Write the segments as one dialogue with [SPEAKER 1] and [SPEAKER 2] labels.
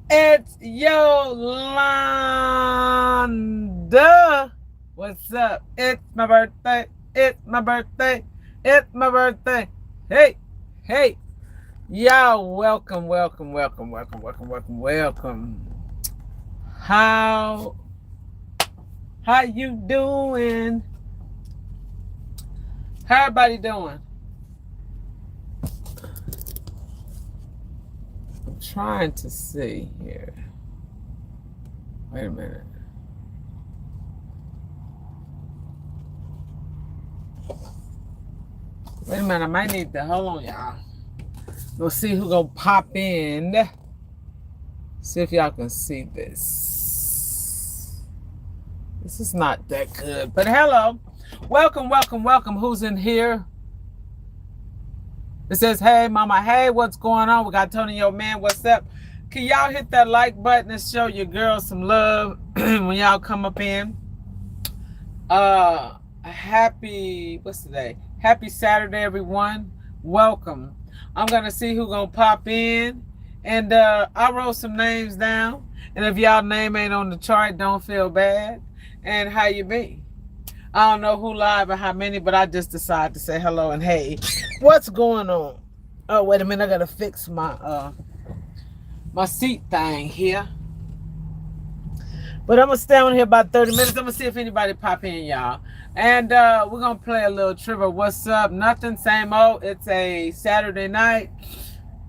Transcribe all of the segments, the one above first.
[SPEAKER 1] It's Yolanda. What's up? It's my birthday. It's my birthday. It's my birthday. Hey, hey. Y'all, welcome. How you doing? How everybody doing? I'm trying to see here. Wait a minute. Wait a minute, I might need to hold on, y'all. We'll see who gonna pop in. See if y'all can see this. This is not that good, but hello. Welcome. Who's in here? It says, hey, mama, hey, what's going on? We got Tony, yo, man, what's up? Can y'all hit that like button and show your girls some love when y'all come up in? What's today? Happy Saturday, everyone. Welcome. I'm going to see who's going to pop in. And I wrote some names down. And if y'all name ain't on the chart, don't feel bad. And how you be? I don't know who live or how many, but I just decided to say hello and hey. What's going on? Oh, wait a minute. I got to fix my my seat thing here. But I'm going to stay on here about 30 minutes. I'm going to see if anybody pop in, y'all. And we're going to play a little trivia. What's up? Nothing, same old. It's a Saturday night.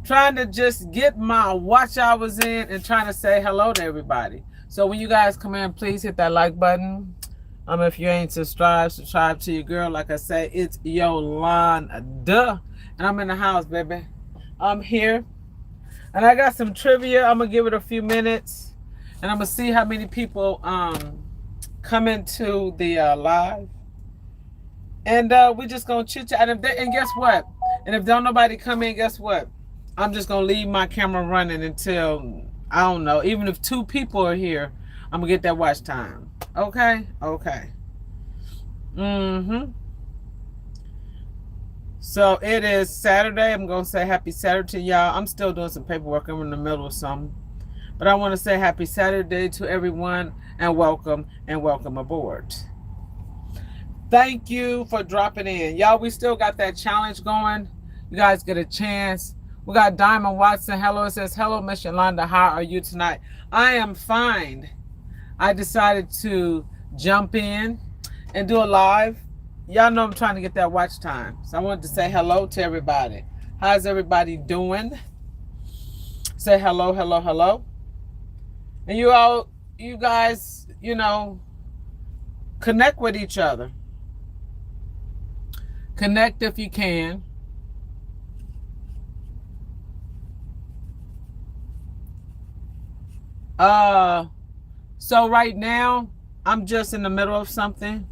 [SPEAKER 1] Trying to just get my watch hours in and trying to say hello to everybody. So when you guys come in, please hit that like button. If you ain't subscribed to your girl. Like I say, it's Yolanda. And I'm in the house, baby. I'm here. And I got some trivia. I'm going to give it a few minutes. And I'm going to see how many people come into the live. And we just going to chit-chat. And guess what? And if don't nobody come in, guess what? I'm just going to leave my camera running until, I don't know, even if 2 people are here, I'm going to get that watch time. Okay? Okay. So it is Saturday. I'm going to say happy Saturday to y'all. I'm still doing some paperwork. I'm in the middle of something. But I want to say happy Saturday to everyone and welcome aboard. Thank you for dropping in. Y'all, we still got that challenge going. You guys get a chance. We got Diamond Watson. Hello. It says, hello, Miss Yolanda. How are you tonight? I am fine. I decided to jump in and do a live. Y'all know I'm trying to get that watch time. So I wanted to say hello to everybody. How's everybody doing? Say hello. And you guys, connect with each other. Connect if you can. So right now, I'm just in the middle of something.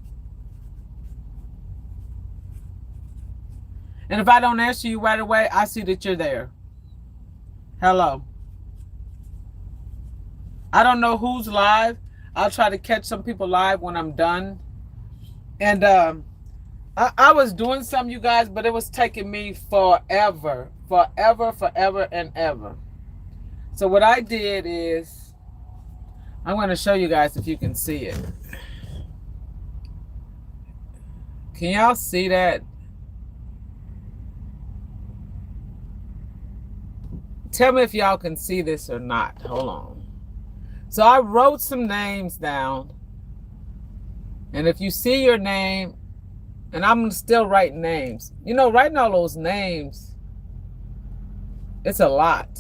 [SPEAKER 1] And if I don't answer you right away, I see that you're there. Hello. I don't know who's live. I'll try to catch some people live when I'm done. And I was doing some, you guys, but it was taking me forever and ever. So what I did is, I'm going to show you guys if you can see it. Can y'all see that? Tell me if y'all can see this or not. Hold on. So I wrote some names down. And if you see your name, and I'm still writing names. Writing all those names, it's a lot.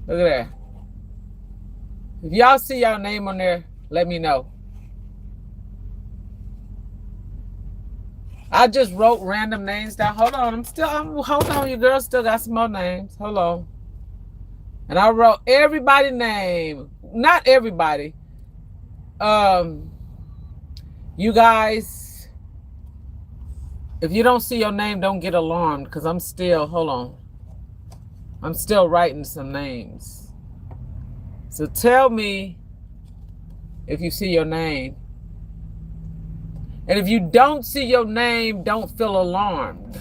[SPEAKER 1] Look at that. If y'all see y'all name on there, let me know. I just wrote random names down. Hold on, hold on, your girl still got some more names. Hold on. And I wrote everybody's name. Not everybody. You guys, if you don't see your name, don't get alarmed, because I'm still writing some names. So tell me if you see your name. And if you don't see your name, don't feel alarmed,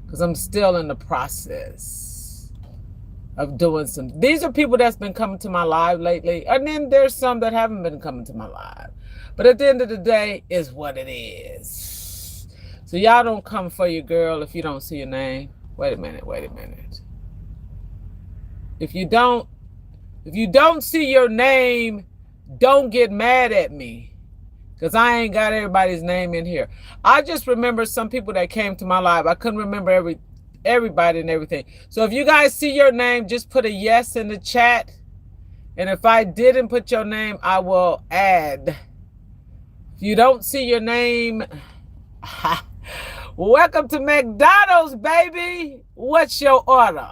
[SPEAKER 1] because I'm still in the process. of doing some. These are people that's been coming to my live lately. And then there's some that haven't been coming to my live. But at the end of the day, is what it is. So y'all don't come for your girl if you don't see your name. Wait a minute. If you don't see your name, don't get mad at me. Because I ain't got everybody's name in here. I just remember some people that came to my live. I couldn't remember everybody and everything. So if you guys see your name, just put a yes in the chat. And if I didn't put your name, I will add. If you don't see your name, welcome to McDonald's, baby. What's your order?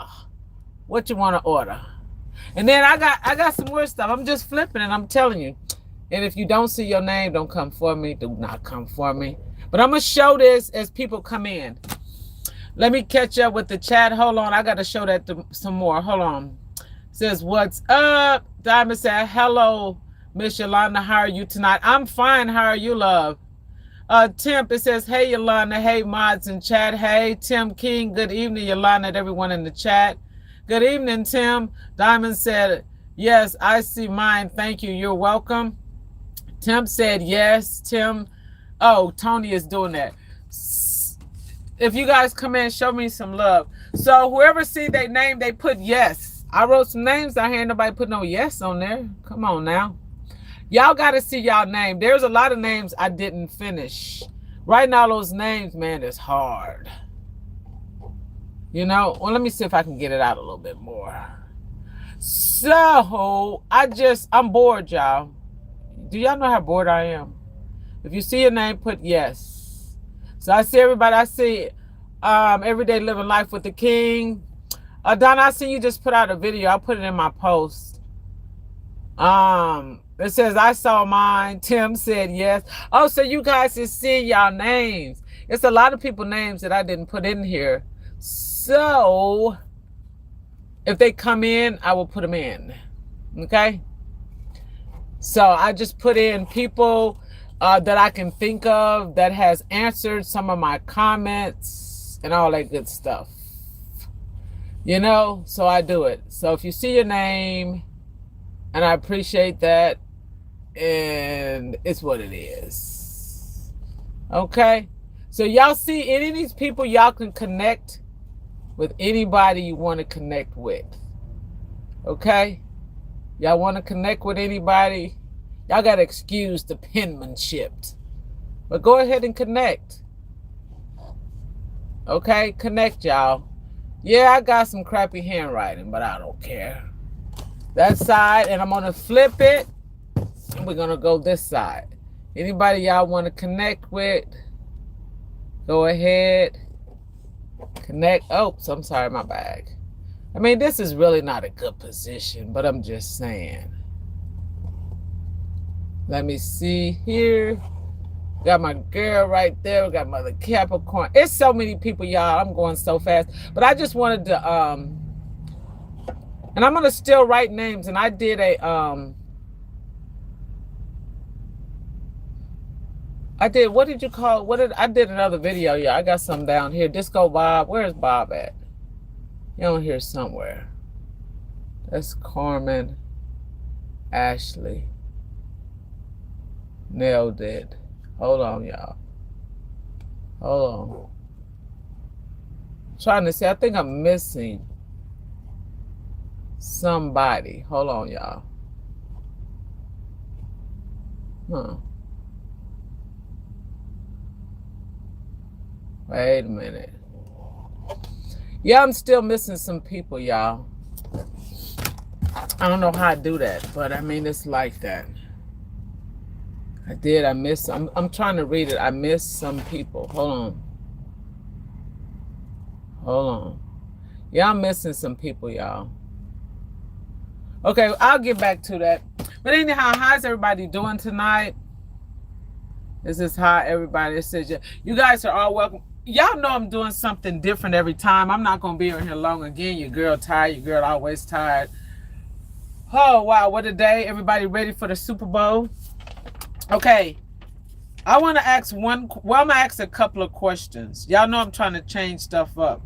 [SPEAKER 1] What you want to order? And then I got some more stuff. I'm just flipping and I'm telling you. And if you don't see your name, don't come for me. Do not come for me. But I'm going to show this as people come in. Let me catch up with the chat. Hold on. I got to show that some more. Hold on. It says, what's up? Diamond said, hello, Miss Yolanda. How are you tonight? I'm fine. How are you, love? Tim, it says, hey, Yolanda. Hey, mods in chat. Hey, Tim King. Good evening, Yolanda, and everyone in the chat. Good evening, Tim. Diamond said, yes, I see mine. Thank you. You're welcome. Tim said yes. Tim. Oh, Tony is doing that. If you guys come in, show me some love. So whoever see their name, they put yes. I wrote some names down here. Nobody put no yes on there. Come on now. Y'all got to see y'all name. There's a lot of names I didn't finish. Writing all those names, man, is hard. You know, well, let me see if I can get it out a little bit more. So I'm bored, y'all. Do y'all know how bored I am? If you see your name, put yes. So I see everybody. I see Everyday Living Life with the King. Donna, I see you just put out a video. I'll put it in my post. It says, I saw mine. Tim said yes. Oh, so you guys is seeing y'all names. It's a lot of people names that I didn't put in here. So if they come in, I will put them in. Okay? So I just put in people that I can think of that has answered some of my comments and all that good stuff. You know, so I do it. So if you see your name, and I appreciate that, and it's what it is. Okay? So y'all see any of these people, y'all can connect with anybody you want to connect with. Okay? Y'all want to connect with anybody? Y'all got to excuse the penmanship. But go ahead and connect. Okay? Connect, y'all. Yeah, I got some crappy handwriting, but I don't care. That side, and I'm going to flip it, and we're going to go this side. Anybody y'all want to connect with, go ahead. Connect. Oh, I'm sorry, my bag. I mean, this is really not a good position, but I'm just saying. Let me see here. Got my girl right there. We got Mother Capricorn. It's so many people, y'all. I'm going so fast. But I just wanted to, and I'm going to still write names. And I did a, what did you call, I did another video. Yeah, I got some down here. Disco Bob. Where's Bob at? You on here somewhere. That's Carmen. Ashley. Nailed it. Hold on, y'all. Hold on. Trying to see. I think I'm missing somebody. Hold on, y'all. Huh. Wait a minute. Yeah, I'm still missing some people, y'all. I don't know how I do that, but I mean, it's like that. I missed, I'm trying to read it. I missed some people. Hold on. Yeah, I'm missing some people, y'all. Okay, I'll get back to that. But anyhow, how's everybody doing tonight? This is how everybody says. You guys are all welcome. Y'all know I'm doing something different every time. I'm not going to be in here long again. Your girl tired. Your girl always tired. Oh, wow. What a day. Everybody ready for the Super Bowl? Okay. I want to ask I'm going to ask a couple of questions. Y'all know I'm trying to change stuff up.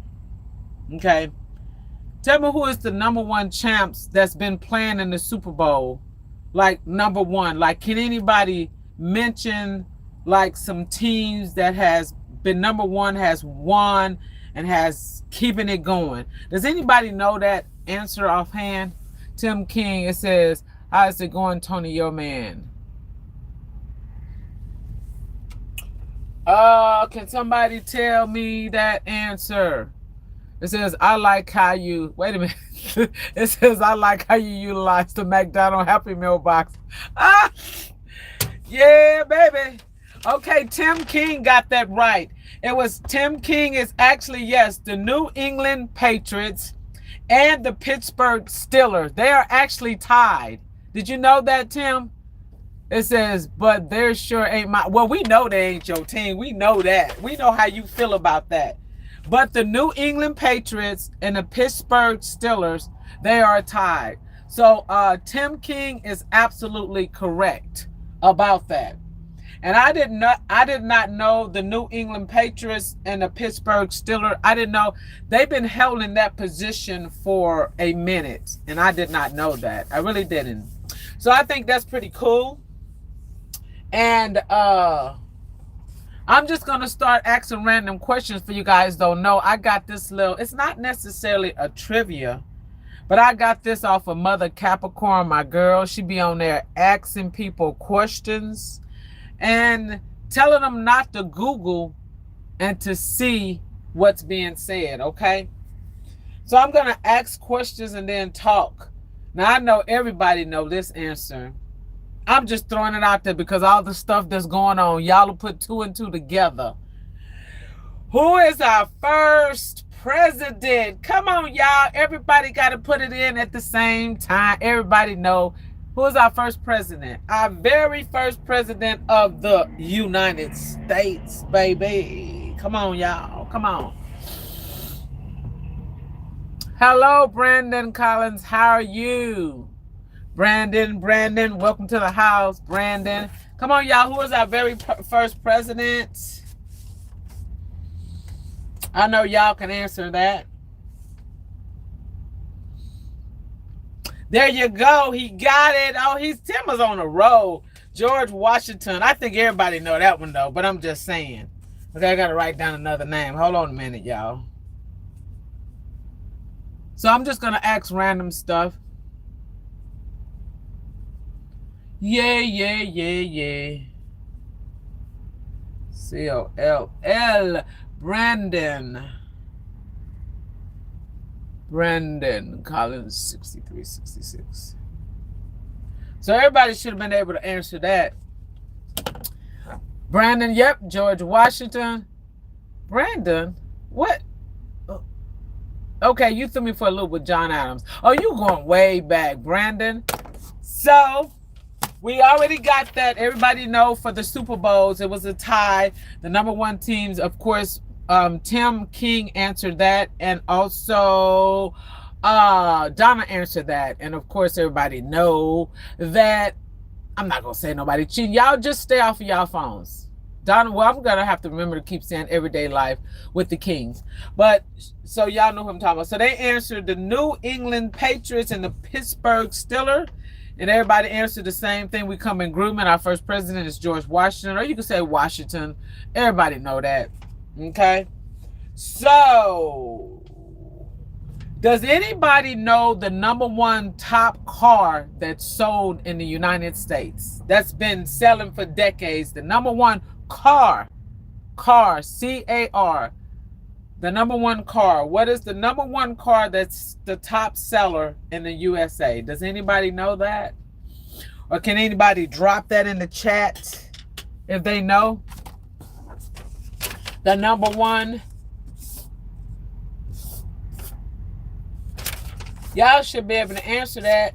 [SPEAKER 1] Okay. Tell me who is the number one champs that's been playing in the Super Bowl? Like number one. Like, can anybody mention like some teams that has been number one, has won, and has keeping it going? Does anybody know that answer offhand? Tim King, it says, how is it going, Tony, your man? Can somebody tell me that answer? It says, I like how you, wait a minute. It says, I like how you utilize the McDonald's Happy Meal box. Ah, yeah, baby. Okay, Tim King got that right. It was Tim King is actually, yes, the New England Patriots and the Pittsburgh Steelers. They are actually tied. Did you know that, Tim? It says, but there sure ain't my, well, we know they ain't your team. We know that. We know how you feel about that. But the New England Patriots and the Pittsburgh Steelers, they are tied. So Tim King is absolutely correct about that. And I did not know the New England Patriots and the Pittsburgh Steelers. I didn't know they've been held in that position for a minute. And I did not know that. I really didn't. So I think that's pretty cool. And I'm just going to start asking random questions for you guys, though. No, I got this little, it's not necessarily a trivia, but I got this off of Mother Capricorn, my girl. She be on there asking people questions and telling them not to Google and to see what's being said, okay? So I'm going to ask questions and then talk. Now, I know everybody know this answer. I'm just throwing it out there because all the stuff that's going on, y'all will put two and two together. Who is our first president? Come on, y'all. Everybody got to put it in at the same time. Everybody know who is our first president. Our very first president of the United States, baby. Come on, y'all. Come on. Hello, Brandon Collins. How are you? Brandon, welcome to the house, Brandon. Come on, y'all. Who is our very first president? I know y'all can answer that. There you go. He got it. Oh, Tim was on a roll. George Washington. I think everybody know that one, though, but I'm just saying. Okay, I got to write down another name. Hold on a minute, y'all. So I'm just going to ask random stuff. Yeah. C-O-L-L. Brandon Collins, 6366. So everybody should have been able to answer that. Brandon, yep. George Washington. Brandon, what? Okay, you threw me for a loop with John Adams. Oh, you going way back, Brandon. So we already got that. Everybody know for the Super Bowls, it was a tie. The number one teams, of course, Tim King answered that. And also Donna answered that. And of course, everybody know that I'm not going to say nobody cheating. Y'all just stay off of y'all phones. Donna, well, I'm going to have to remember to keep saying everyday life with the Kings. But so y'all know who I'm talking about. So they answered the New England Patriots and the Pittsburgh Steelers. And everybody answered the same thing. We come in grooming. Our first president is George Washington, or you can say Washington. Everybody know that. Okay. So, does anybody know the number one top car that's sold in the United States? That's been selling for decades. The number one car, C-A-R. The number one car. What is the number one car that's the top seller in the USA? Does anybody know that? Or can anybody drop that in the chat if they know? The number one. Y'all should be able to answer that.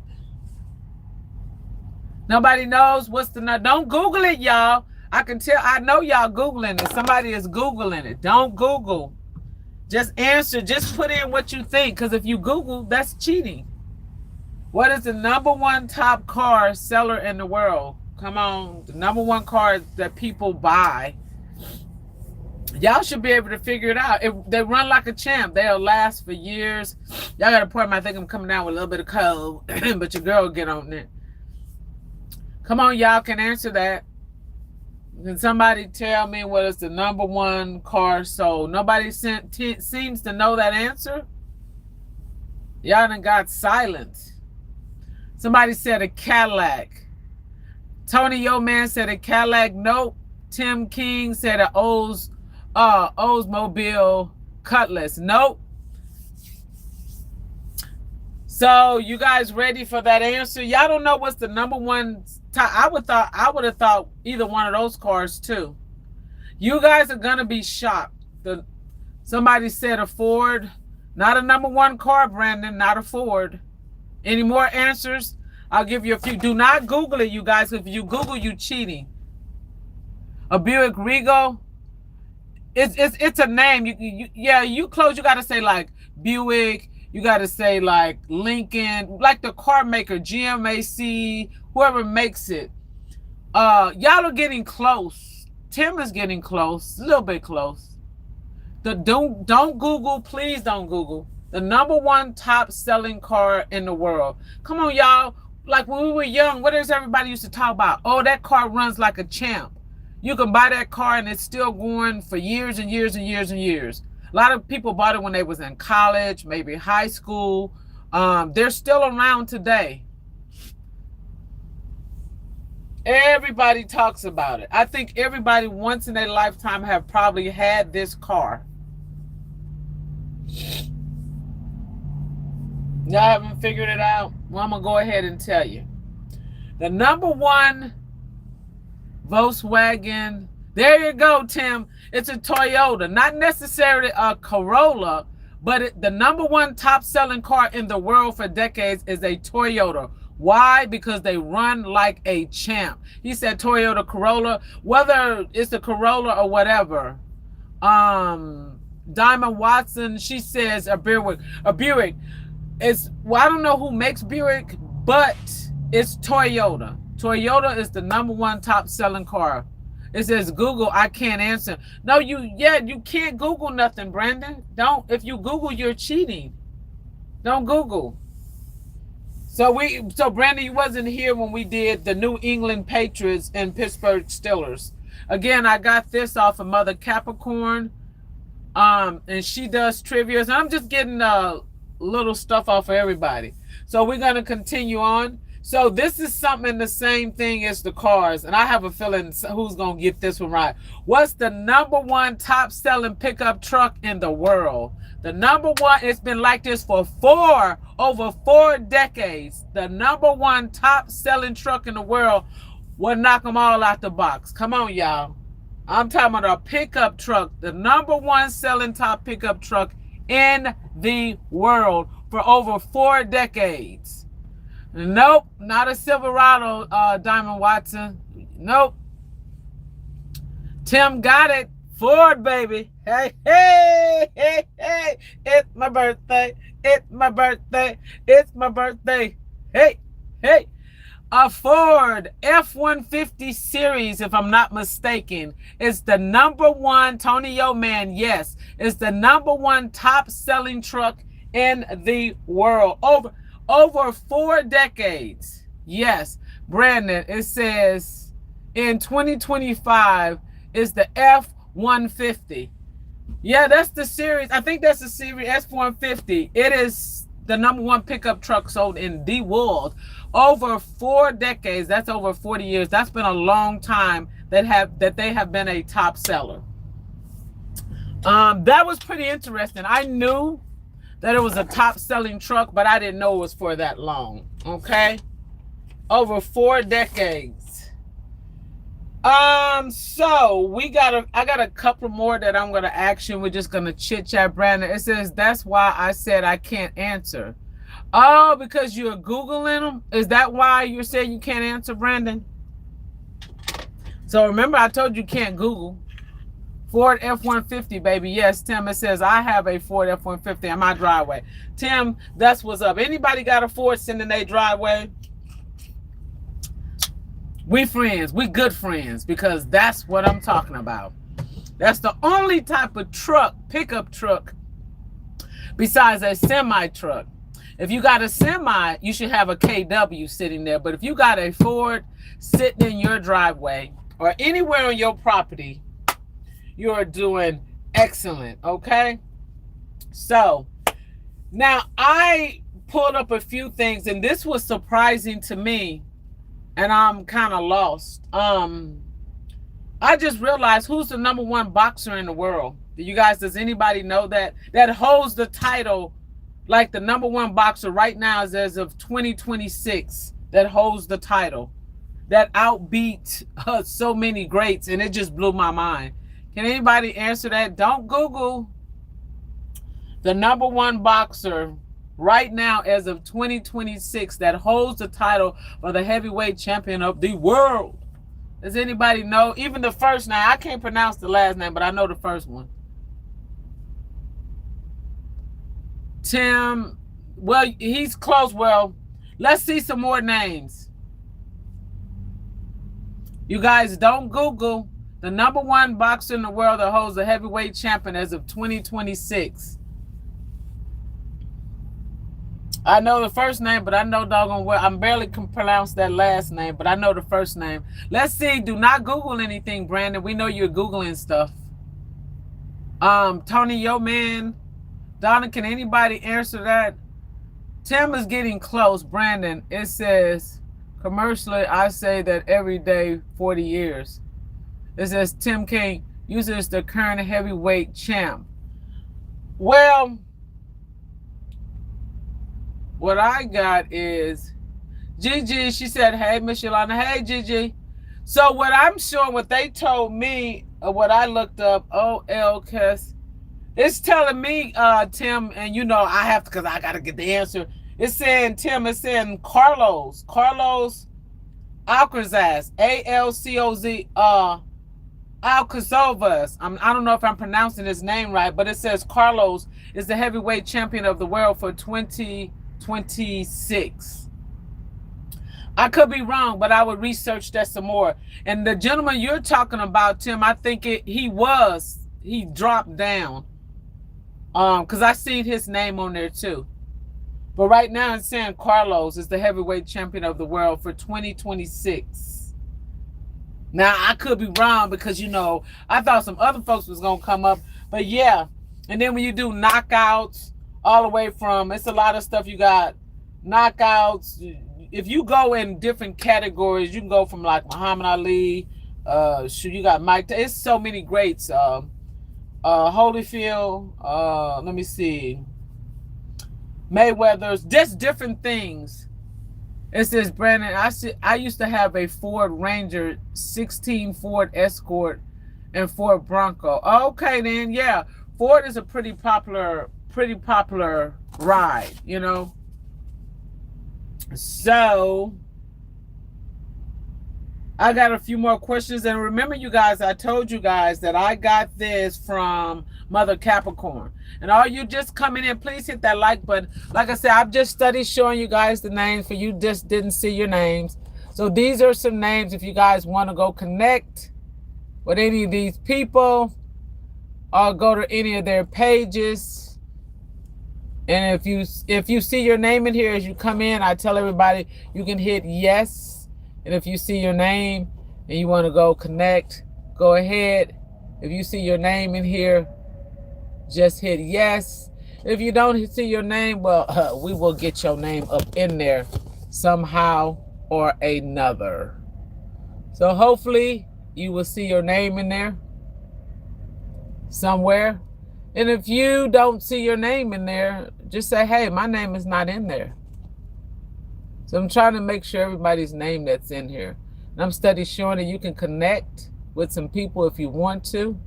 [SPEAKER 1] Nobody knows what's the number. Don't Google it, y'all. I can tell. I know y'all Googling it. Somebody is Googling it. Don't Google. Just answer. Just put in what you think. Because if you Google, that's cheating. What is the number one top car seller in the world? Come on. The number one car that people buy. Y'all should be able to figure it out. If they run like a champ, they'll last for years. Y'all got a point. I think I'm coming down with a little bit of cold, but your girl get on it. Come on, y'all can answer that. Can somebody tell me what is the #1 car sold? Nobody seems to know that answer. Y'all done got silent. Somebody said a Cadillac. Tony Yo Man said a Cadillac. Nope. Tim King said a Oldsmobile Cutlass. Nope. So you guys ready for that answer? Y'all don't know what's the #1. I would have thought either one of those cars too. You guys are gonna be shocked. Somebody said a Ford. Not a #1 car, Brandon. Not a Ford. Any more answers? I'll give you a few. Do not Google it, you guys. If you Google, you cheating. A Buick Regal. It's a name. You close. You gotta say like Buick. You gotta say like Lincoln, like the car maker, GMAC, whoever makes it. Y'all are getting close. Tim is getting close, a little bit close. Don't Google, please don't Google. The #1 top selling car in the world. Come on, y'all. Like when we were young, what does everybody used to talk about? Oh, that car runs like a champ. You can buy that car and it's still going for years and years and years and years. A lot of people bought it when they was in college, maybe high school. They're still around today. Everybody talks about it. I think everybody once in their lifetime have probably had this car. Y'all haven't figured it out? Well, I'm going to go ahead and tell you. The #1 Volkswagen. There you go, Tim. It's a Toyota. Not necessarily a Corolla, but the #1 top selling car in the world for decades is a Toyota. Why? Because they run like a champ. He said Toyota Corolla, whether it's a Corolla or whatever. Diamond Watson, she says a Buick. A Buick is, well, I don't know who makes Buick, but it's Toyota. Toyota is the #1 top selling car. It says Google, I can't answer. No, you can't Google nothing, Brandon. Don't. If you Google, you're cheating. Don't Google. So Brandon, you wasn't here when we did the New England Patriots and Pittsburgh Steelers. Again, I got this off of Mother Capricorn. And she does trivia. And I'm just getting little stuff off of everybody. So we're gonna continue on. So this is something the same thing as the cars, and I have a feeling who's gonna get this one right. What's the #1 top selling pickup truck in the world? The #1, it's been like this for over 4 decades. The #1 top selling truck in the world will knock them all out the box. Come on, y'all. I'm talking about a pickup truck, the #1 selling top pickup truck in the world for over 4 decades. Nope, not a Silverado, Diamond Watson. Nope. Tim got it. Ford, baby. Hey, hey, hey, hey. It's my birthday. It's my birthday. It's my birthday. Hey, hey. A Ford F-150 series, if I'm not mistaken, is the #1, Tony Yo Man, yes, is the #1 top selling truck in the world. Over 4 decades. Yes, Brandon, it says in 2025 is the F-150. Yeah, that's the series. I think that's the series F-150. It is the #1 pickup truck sold in the world. Over 4 decades. That's over 40 years. That's been a long time that they have been a top seller. That was pretty interesting. I knew that it was a top selling truck, but I didn't know it was for that long. Okay, over 4 decades. So I got a couple more that I'm gonna ask you. We're just gonna chit chat, Brandon. It says that's why I said I can't answer. Oh, because you're Googling them? Is that why you're saying you can't answer, Brandon? So remember, I told you can't Google. Ford F-150, baby. Yes, Tim, it says I have a Ford F-150 in my driveway. Tim, that's what's up. Anybody got a Ford sitting in their driveway? We friends. We good friends, because that's what I'm talking about. That's the only type of truck, pickup truck, besides a semi truck. If you got a semi, you should have a KW sitting there. But if you got a Ford sitting in your driveway or anywhere on your property, you are doing excellent, okay? So now I pulled up a few things, and this was surprising to me, and I'm kind of lost. I just realized who's the #1 boxer in the world. Does anybody know that holds the title? Like the #1 boxer right now is as of 2026 that holds the title, that outbeat so many greats, and it just blew my mind. Can anybody answer that? Don't Google. The #1 boxer right now as of 2026 that holds the title for the heavyweight champion of the world. Does anybody know? Even the first name. I can't pronounce the last name, but I know the first one. Tim. Well, he's close. Well, let's see some more names. You guys don't Google. The #1 boxer in the world that holds the heavyweight champion as of 2026. I know the first name, but I know doggone well. I barely can pronounce that last name, but I know the first name. Let's see. Do not Google anything, Brandon. We know you're Googling stuff. Tony, yo, man. Donna, can anybody answer that? Tim is getting close. Brandon, it says, commercially, I say that every day, 40 years. It says Tim King uses the current heavyweight champ. Well, what I got is Gigi. She said, hey, Miss Yolanda. Hey, Gigi. So what I'm showing, what they told me, what I looked up, OLKS, it's telling me, Tim, and you know I have to, because I got to get the answer. It's saying, Tim, it's saying Carlos Alcazar, ALCOZ, Alcazovas. I don't know if I'm pronouncing his name right, but it says Carlos is the heavyweight champion of the world for 2026. I could be wrong, but I would research that some more. And the gentleman you're talking about, Tim, I think he dropped down. Because I seen his name on there too. But right now it's saying Carlos is the heavyweight champion of the world for 2026. Now, I could be wrong because, you know, I thought some other folks was going to come up. But yeah. And then when you do knockouts, all the way from, it's a lot of stuff. You got knockouts. If you go in different categories, you can go from like Muhammad Ali. You got Mike. It's so many greats. Holyfield. Let me see. Mayweather's. Just different things. It says, Brandon, I used to have a Ford Ranger, 16 Ford Escort, and Ford Bronco. Okay, then, yeah. Ford is a pretty popular ride, you know. So, I got a few more questions. And remember, you guys, I told you guys that I got this from Mother Capricorn. And all you just coming in, please hit that like button. Like I said, I've just studied showing you guys the names for you just didn't see your names. So these are some names if you guys want to go connect with any of these people or go to any of their pages. And if you see your name in here as you come in, I tell everybody you can hit yes. And if you see your name and you want to go connect, go ahead. If you see your name in here, just hit yes. If you don't see your name, well, we will get your name up in there somehow or another. So hopefully you will see your name in there somewhere. And if you don't see your name in there, just say, hey, my name is not in there. So I'm trying to make sure everybody's name that's in here. And I'm studying showing that you can connect with some people if you want to.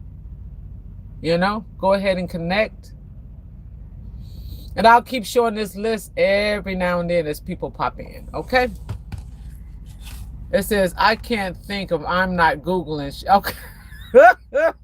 [SPEAKER 1] You know, go ahead and connect. And I'll keep showing this list every now and then as people pop in, okay? It says, I can't think of, I'm not Googling. Okay.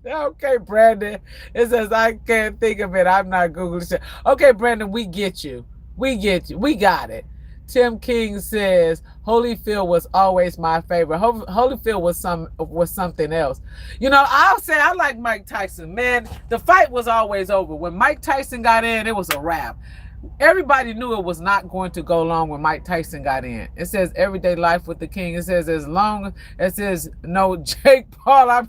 [SPEAKER 1] Okay, Brandon. It says, I can't think of it. I'm not Googling shit. Okay, Brandon, we get you. We get you. We got it. Tim King says Holyfield was always my favorite. Holyfield was something else. You know, I'll say I like Mike Tyson. Man, the fight was always over. When Mike Tyson got in, it was a wrap. Everybody knew it was not going to go long when Mike Tyson got in. It says everyday life with the king. It says as long as there's no Jake Paul.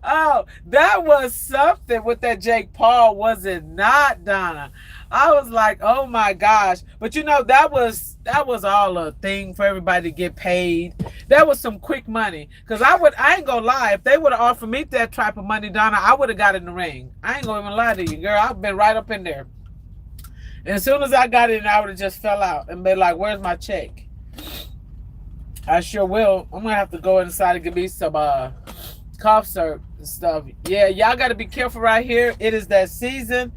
[SPEAKER 1] Oh, that was something with that Jake Paul, was it not, Donna? I was like, oh my gosh. But you know, that was all a thing for everybody to get paid. That was some quick money. Cause I ain't gonna lie, if they would have offered me that type of money, Donna, I would have got in the ring. I ain't gonna even lie to you, girl. I've been right up in there. And as soon as I got in, I would have just fell out and been like, where's my check? I sure will. I'm going to have to go inside and give me some cough syrup and stuff. Yeah, y'all got to be careful right here. It is that season.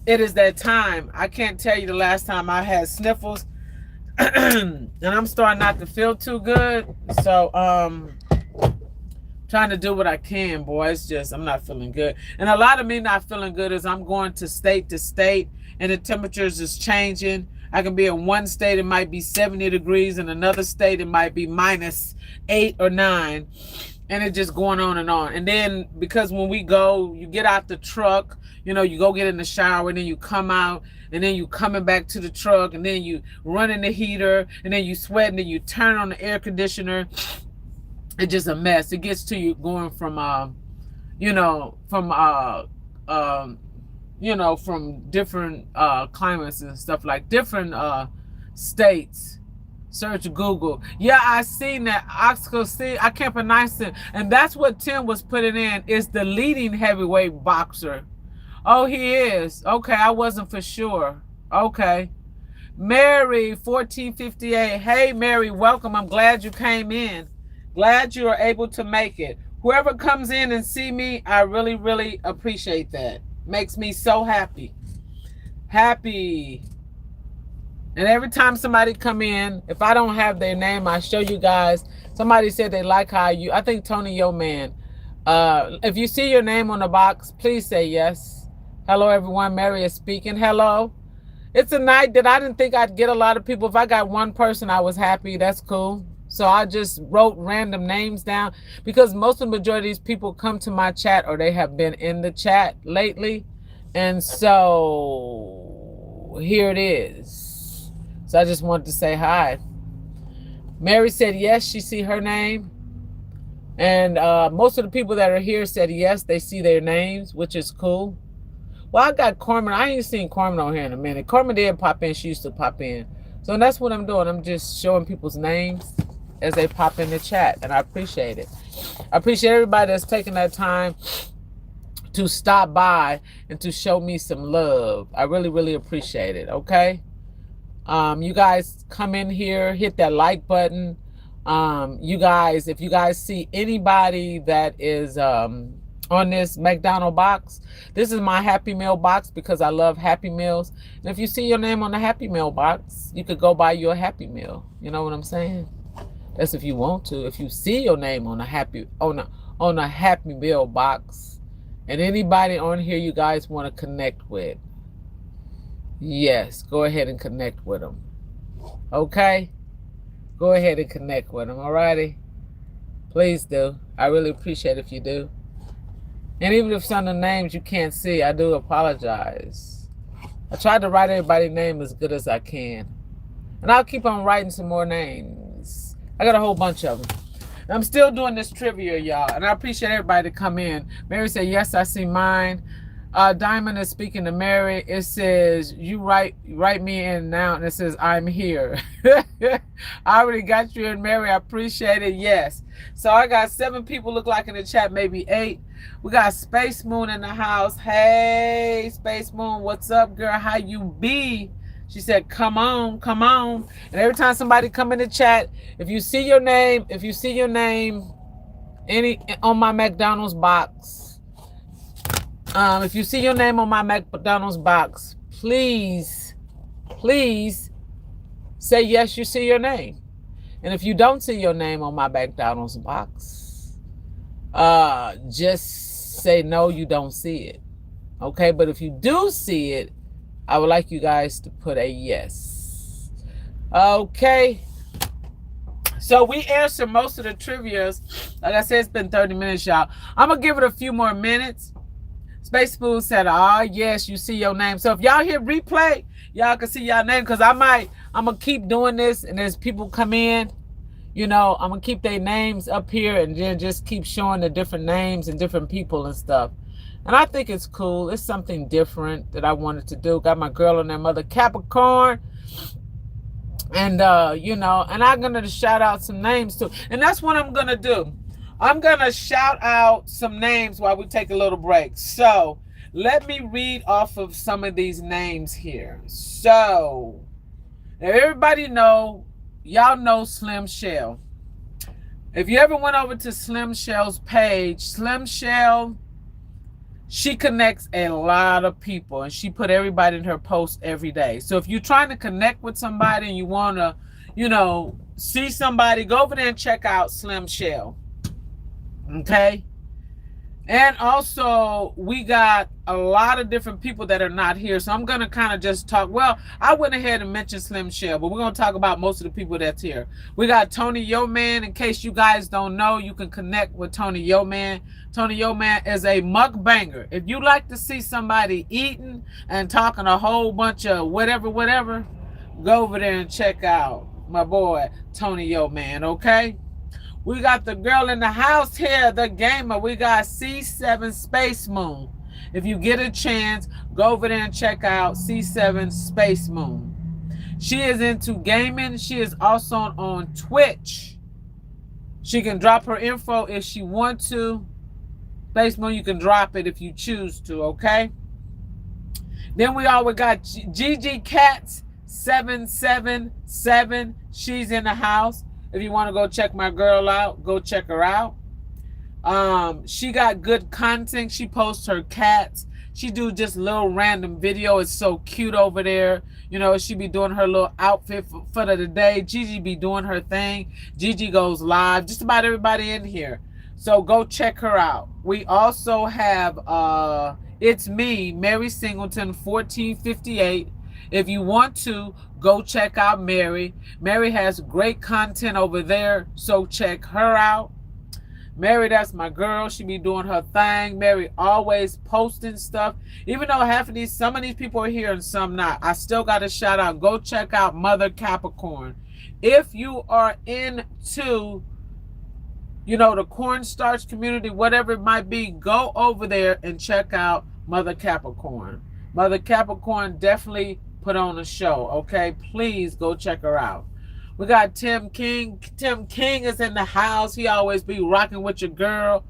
[SPEAKER 1] It is that time. I can't tell you the last time I had sniffles. And I'm starting not to feel too good. So, trying to do what I can, boy. It's just, I'm not feeling good. And a lot of me not feeling good is I'm going to state, and the temperatures is changing. I can be in one state, it might be 70 degrees. In another state, it might be -8 or 9. And it's just going on and on. And then, because when we go, you get out the truck, you know, you go get in the shower, and then you come out, and then you coming back to the truck, and then you run in the heater, and then you sweat, and then you turn on the air conditioner. It's just a mess. It gets to you going from, from different climates and stuff, like different states. Search Google. Yeah, I seen that. I can't pronounce it. And that's what Tim was putting in, is the leading heavyweight boxer. Oh, he is. Okay, I wasn't for sure. Okay. Mary, 1458. Hey, Mary, welcome. I'm glad you came in. Glad you are able to make it. Whoever comes in and see me, I really, really appreciate that. Makes me so happy. Happy. And every time somebody come in, if I don't have their name, I show you guys. Somebody said they like how I think Tony Yo Man. If you see your name on the box, please say yes. Hello, everyone. Mary is speaking. Hello. It's a night that I didn't think I'd get a lot of people. If I got one person, I was happy. That's cool. So I just wrote random names down, because most of the majority of these people come to my chat, or they have been in the chat lately. And so here it is. So I just wanted to say hi. Mary said yes, she see her name. And most of the people that are here said yes, they see their names, which is cool. Well, I got Carmen. I ain't seen Carmen on here in a minute. Carmen did pop in. She used to pop in. So that's what I'm doing. I'm just showing people's names as they pop in the chat, and I appreciate it. I appreciate everybody that's taking that time to stop by and to show me some love. I really, really appreciate it, okay? You guys come in here, hit that like button. You guys, if you guys see anybody that is on this McDonald's box, this is my Happy Meal box, because I love Happy Meals. And if you see your name on the Happy Meal box, you could go buy you a Happy Meal. You know what I'm saying? That's if you want to. If you see your name on a Happy Meal box, and anybody on here you guys want to connect with, yes, go ahead and connect with them. Okay? Go ahead and connect with them, alrighty? Please do. I really appreciate it if you do. And even if some of the names you can't see, I do apologize. I tried to write everybody's name as good as I can. And I'll keep on writing some more names. I got a whole bunch of them. And I'm still doing this trivia, y'all. And I appreciate everybody to come in. Mary said, yes, I see mine. Diamond is speaking to Mary. It says, you write me in now. And it says, I'm here. I already got you in, Mary. I appreciate it. Yes. So I got 7 people look like in the chat, maybe 8. We got Space Moon in the house. Hey, Space Moon, what's up, girl? How you be? She said, come on, come on. And every time somebody come in the chat, if you see your name, on my McDonald's box, if you see your name on my McDonald's box, please say yes, you see your name. And if you don't see your name on my McDonald's box, just say no, you don't see it. Okay, but if you do see it, I would like you guys to put a yes. Okay. So we answered most of the trivias. Like I said, it's been 30 minutes, y'all. I'm going to give it a few more minutes. Space Food said, "Oh yes, you see your name." So if y'all hear replay, y'all can see y'all name, because I'm gonna keep doing this, and as people come in, I'm gonna keep their names up here, and then just keep showing the different names and different people and stuff. And I think it's cool. It's something different that I wanted to do. Got my girl and their mother Capricorn. And and I'm gonna shout out some names too. And that's what I'm gonna do. I'm gonna shout out some names while we take a little break. So let me read off of some of these names here. So everybody y'all know Slim Shell. If you ever went over to Slim Shell's page, Slim Shell, she connects a lot of people, and she put everybody in her post every day. So if you're trying to connect with somebody and you want to, see somebody, go over there and check out Slim Shell. Okay? And also, we got a lot of different people that are not here. So I'm going to kind of just talk. Well, I went ahead and mentioned Slim Shell, but we're going to talk about most of the people that's here. We got Tony Yo-Man. In case you guys don't know, you can connect with Tony Yo-Man. Tony Yo-Man is a mukbanger. If you like to see somebody eating and talking a whole bunch of whatever, go over there and check out my boy, Tony Yo-Man, okay? We got the girl in the house here, the gamer. We got C7 Space Moon. If you get a chance, go over there and check out C7 Space Moon. She is into gaming. She is also on Twitch. She can drop her info if she wants to. Space Moon, you can drop it if you choose to, okay? Then we always got Gigi Cats 777. She's in the house. If you want to go check my girl out, go check her out. She got good content. She posts her cats. She do just little random video. It's so cute over there. She be doing her little outfit for the day. Gigi be doing her thing. Gigi goes live. Just about everybody in here. So go check her out. We also have it's me, Mary Singleton, 1458. If you want to, go check out Mary. Mary has great content over there, so check her out. Mary, that's my girl. She be doing her thing. Mary always posting stuff. Even though some of these people are here and some not, I still got a shout out. Go check out Mother Capricorn. If you are into, the cornstarch community, whatever it might be, go over there and check out Mother Capricorn. Mother Capricorn definitely put on a show, okay? Please go check her out. We got Tim King. Tim King is in the house. He always be rocking with your girl.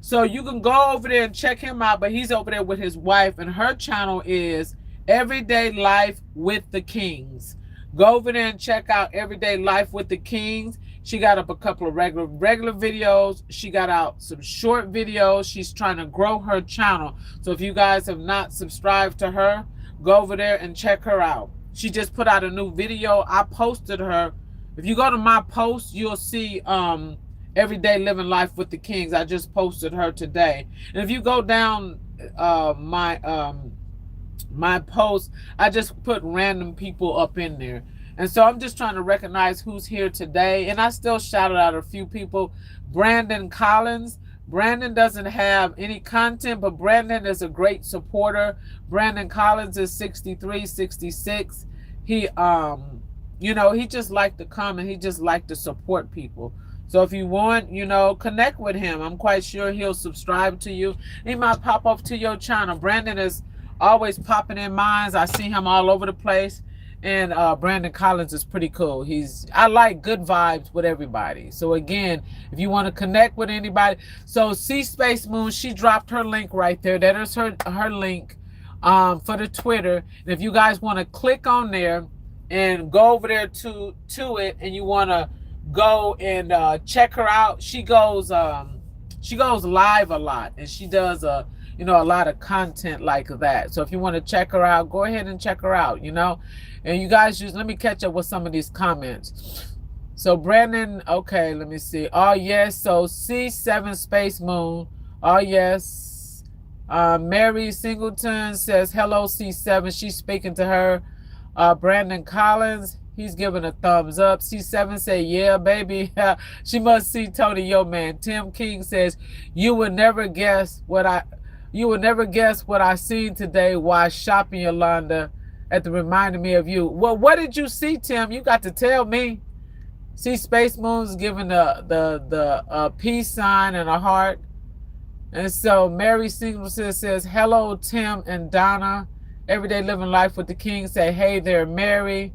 [SPEAKER 1] So you can go over there and check him out, but he's over there with his wife, and her channel is Everyday Life with the Kings. Go over there and check out Everyday Life with the Kings. She got up a couple of regular videos. She got out some short videos. She's trying to grow her channel. So if you guys have not subscribed to her, go over there and check her out. She just put out a new video. I posted her. If you go to my post, you'll see Everyday Living Life with the Kings. I just posted her today. And if you go down my post, I just put random people up in there. And so I'm just trying to recognize who's here today. And I still shouted out a few people. Brandon Collins. Brandon doesn't have any content, but Brandon is a great supporter. Brandon Collins is 63, 66. He he just liked to come, and he just liked to support people. So if you want, connect with him. I'm quite sure he'll subscribe to you. He might pop up to your channel. Brandon is always popping in mines. I see him all over the place. And Brandon Collins is pretty cool. I like good vibes with everybody. So again, if you want to connect with anybody, so C Space Moon, she dropped her link right there. That is her link for the Twitter. And if you guys want to click on there and go over there to it, and you want to go and check her out, she goes live a lot, and she does a lot of content like that. So if you want to check her out, go ahead and check her out, And you guys let me catch up with some of these comments. So Brandon, okay, let me see. Oh, yes. So C7 Space Moon. Oh, yes. Mary Singleton says, hello, C7. She's speaking to her. Brandon Collins. He's giving a thumbs up. C7 say, yeah, baby. She must see Tony, yo man. Tim King says, you would never guess what I seen today while shopping, Yolanda. At the reminding me of you. Well, what did you see, Tim? You got to tell me. See, Space Moon's giving the peace sign and a heart. And so Mary Singleton says, hello, Tim and Donna. Everyday living life with the king. Say, hey there, Mary.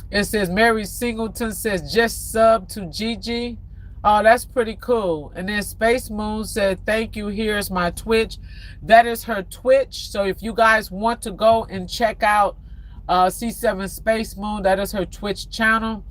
[SPEAKER 1] It says Mary Singleton says, just sub to Gigi. Oh, that's pretty cool. And then Space Moon said, thank you. Here's my Twitch. That is her Twitch. So if you guys want to go and check out C7 Space Moon, that is her Twitch channel.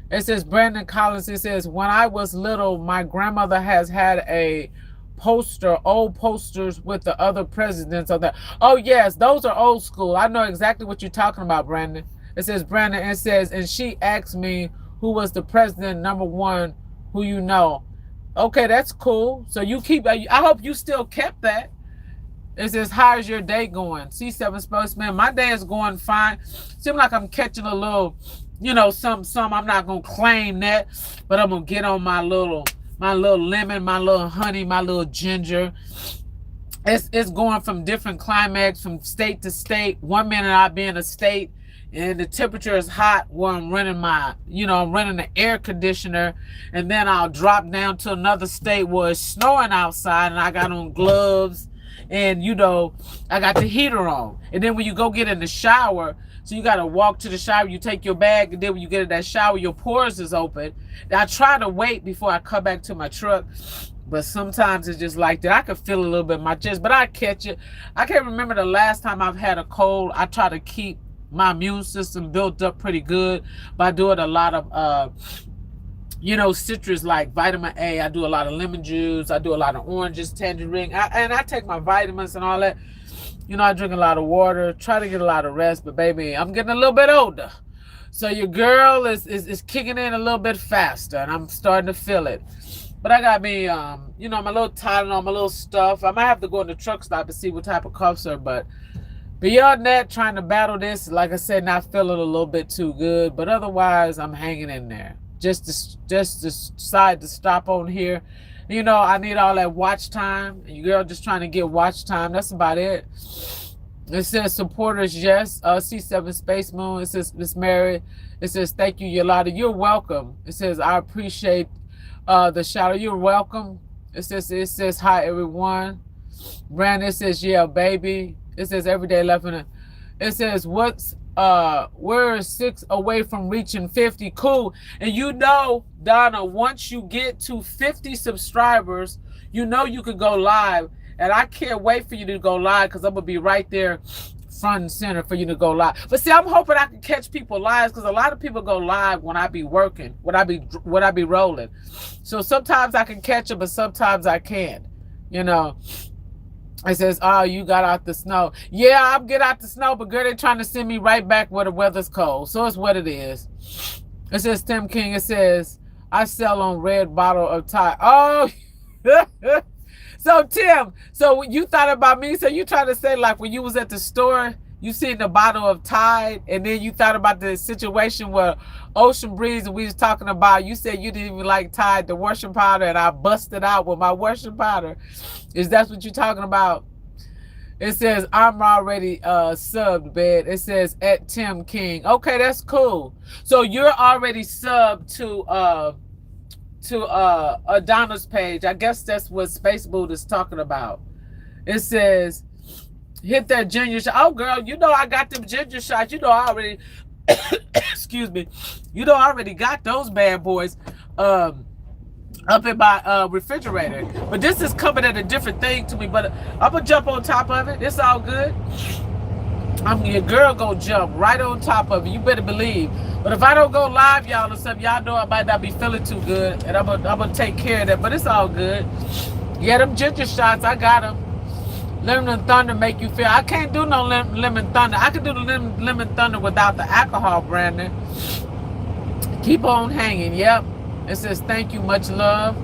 [SPEAKER 1] It says Brandon Collins. It says, when I was little, my grandmother has had a poster, old posters with the other presidents of that. Oh, yes, those are old school. I know exactly what you're talking about, Brandon. It says Brandon, and it says, and she asked me who was the president, number one, who you know. Okay, that's cool. So you keep, I hope you still kept that. It says, how's your day going? C7 Spokesman, my day is going fine. Seems like I'm catching a little, you know, some. I'm not going to claim that, but I'm going to get on my little lemon, my little honey, my little ginger. It's going from different climax, from state to state. 1 minute I'll be in a state, and the temperature is hot where I'm running I'm running the air conditioner, and then I'll drop down to another state where it's snowing outside and I got on gloves and, I got the heater on. And then when you go get in the shower, so you got to walk to the shower, you take your bag, and then when you get in that shower, your pores is open. Now, I try to wait before I come back to my truck, but sometimes it's just like that. I can feel a little bit in my chest, but I catch it. I can't remember the last time I've had a cold. I try to keep my immune system built up pretty good by doing a lot of citrus, like vitamin A. I do a lot of lemon juice. I do a lot of oranges, tangerine, and I take my vitamins and all that. I drink a lot of water, try to get a lot of rest, but baby, I'm getting a little bit older, so your girl is kicking in a little bit faster, and I'm starting to feel it. But I got me my little Tylenol, my little stuff. I might have to go in the truck stop to see what type of coughs are, but beyond that, trying to battle this, like I said, not feeling a little bit too good, but otherwise, I'm hanging in there. Just decide to stop on here. I need all that watch time. Your girl just trying to get watch time. That's about it. It says supporters, yes. C7 Space Moon. It says Miss Mary. It says thank you, Yolanda. You're welcome. It says I appreciate the shout out. You're welcome. It says hi everyone. Brandon says yeah baby. It says everyday left in it. It says we're 6 away from reaching 50. Cool. And Donna, once you get to 50 subscribers, you could go live. And I can't wait for you to go live, because I'm gonna be right there front and center for you to go live. But see, I'm hoping I can catch people live, because a lot of people go live when I be working, when I be rolling. So sometimes I can catch them, but sometimes I can't. It says, oh, you got out the snow. Yeah, I'll get out the snow, but girl, they're trying to send me right back where the weather's cold. So it's what it is. It says, Tim King, it says, I sell on red bottle of Tide. Oh, so Tim, so you thought about me. So you trying to say, like, when you was at the store, you seen the bottle of Tide, and then you thought about the situation where Ocean Breeze, and we was talking about, you said you didn't even like Tide, the washing powder, and I busted out with my washing powder. Is that what you're talking about? It says, I'm already subbed, bed. It says, at Tim King. Okay, that's cool. So you're already subbed to Donna's page. I guess that's what Space Boot is talking about. It says, hit that ginger shot. Oh, girl, I got them ginger shots. I already, excuse me. I already got those bad boys up in my refrigerator. But this is coming at a different thing to me. But I'm going to jump on top of it. It's all good. Your girl gonna jump right on top of it. You better believe. But if I don't go live, y'all, or something, y'all know I might not be feeling too good. And I'm gonna take care of that. But it's all good. Yeah, them ginger shots, I got them. Lemon Thunder make you feel. I can't do no lemon thunder. I can do the lemon thunder without the alcohol, Brandon. Keep on hanging. Yep. It says thank you, much love.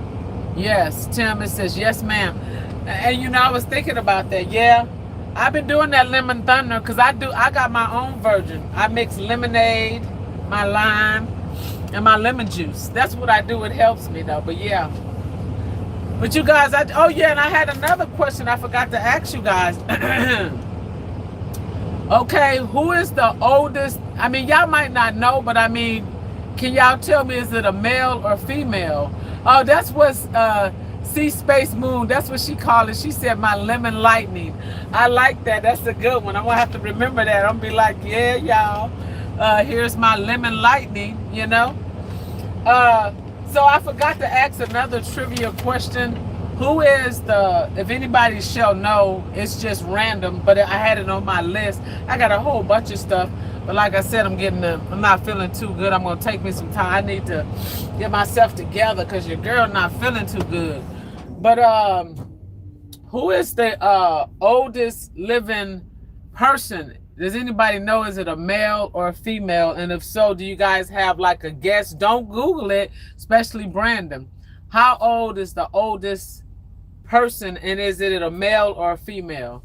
[SPEAKER 1] Yes, Tim. It says yes, ma'am. And I was thinking about that. Yeah, I've been doing that lemon thunder because I got my own version. I mix lemonade, my lime, and my lemon juice. That's what I do. It helps me though. But yeah. But you guys, oh yeah, and I had another question I forgot to ask you guys. Okay, who is the oldest? I mean, y'all might not know, but I mean, can y'all tell me, is it a male or female? Oh, that's what Space Moon, that's what she called it. She said my lemon lightning. I like that. That's a good one. I'm gonna have to remember that. I'm gonna be like, yeah, y'all, here's my lemon lightning, you know? So I forgot to ask another trivia question. Who is if anybody shall know, it's just random, but I had it on my list. I got a whole bunch of stuff, but like I said, I'm not feeling too good. I'm gonna take me some time. I need to get myself together because your girl not feeling too good. But who is the oldest living person? Does anybody know? Is it a male or a female? And if so, do you guys have like a guess? Don't Google it, especially Brandon. How old is the oldest person, and is it a male or a female?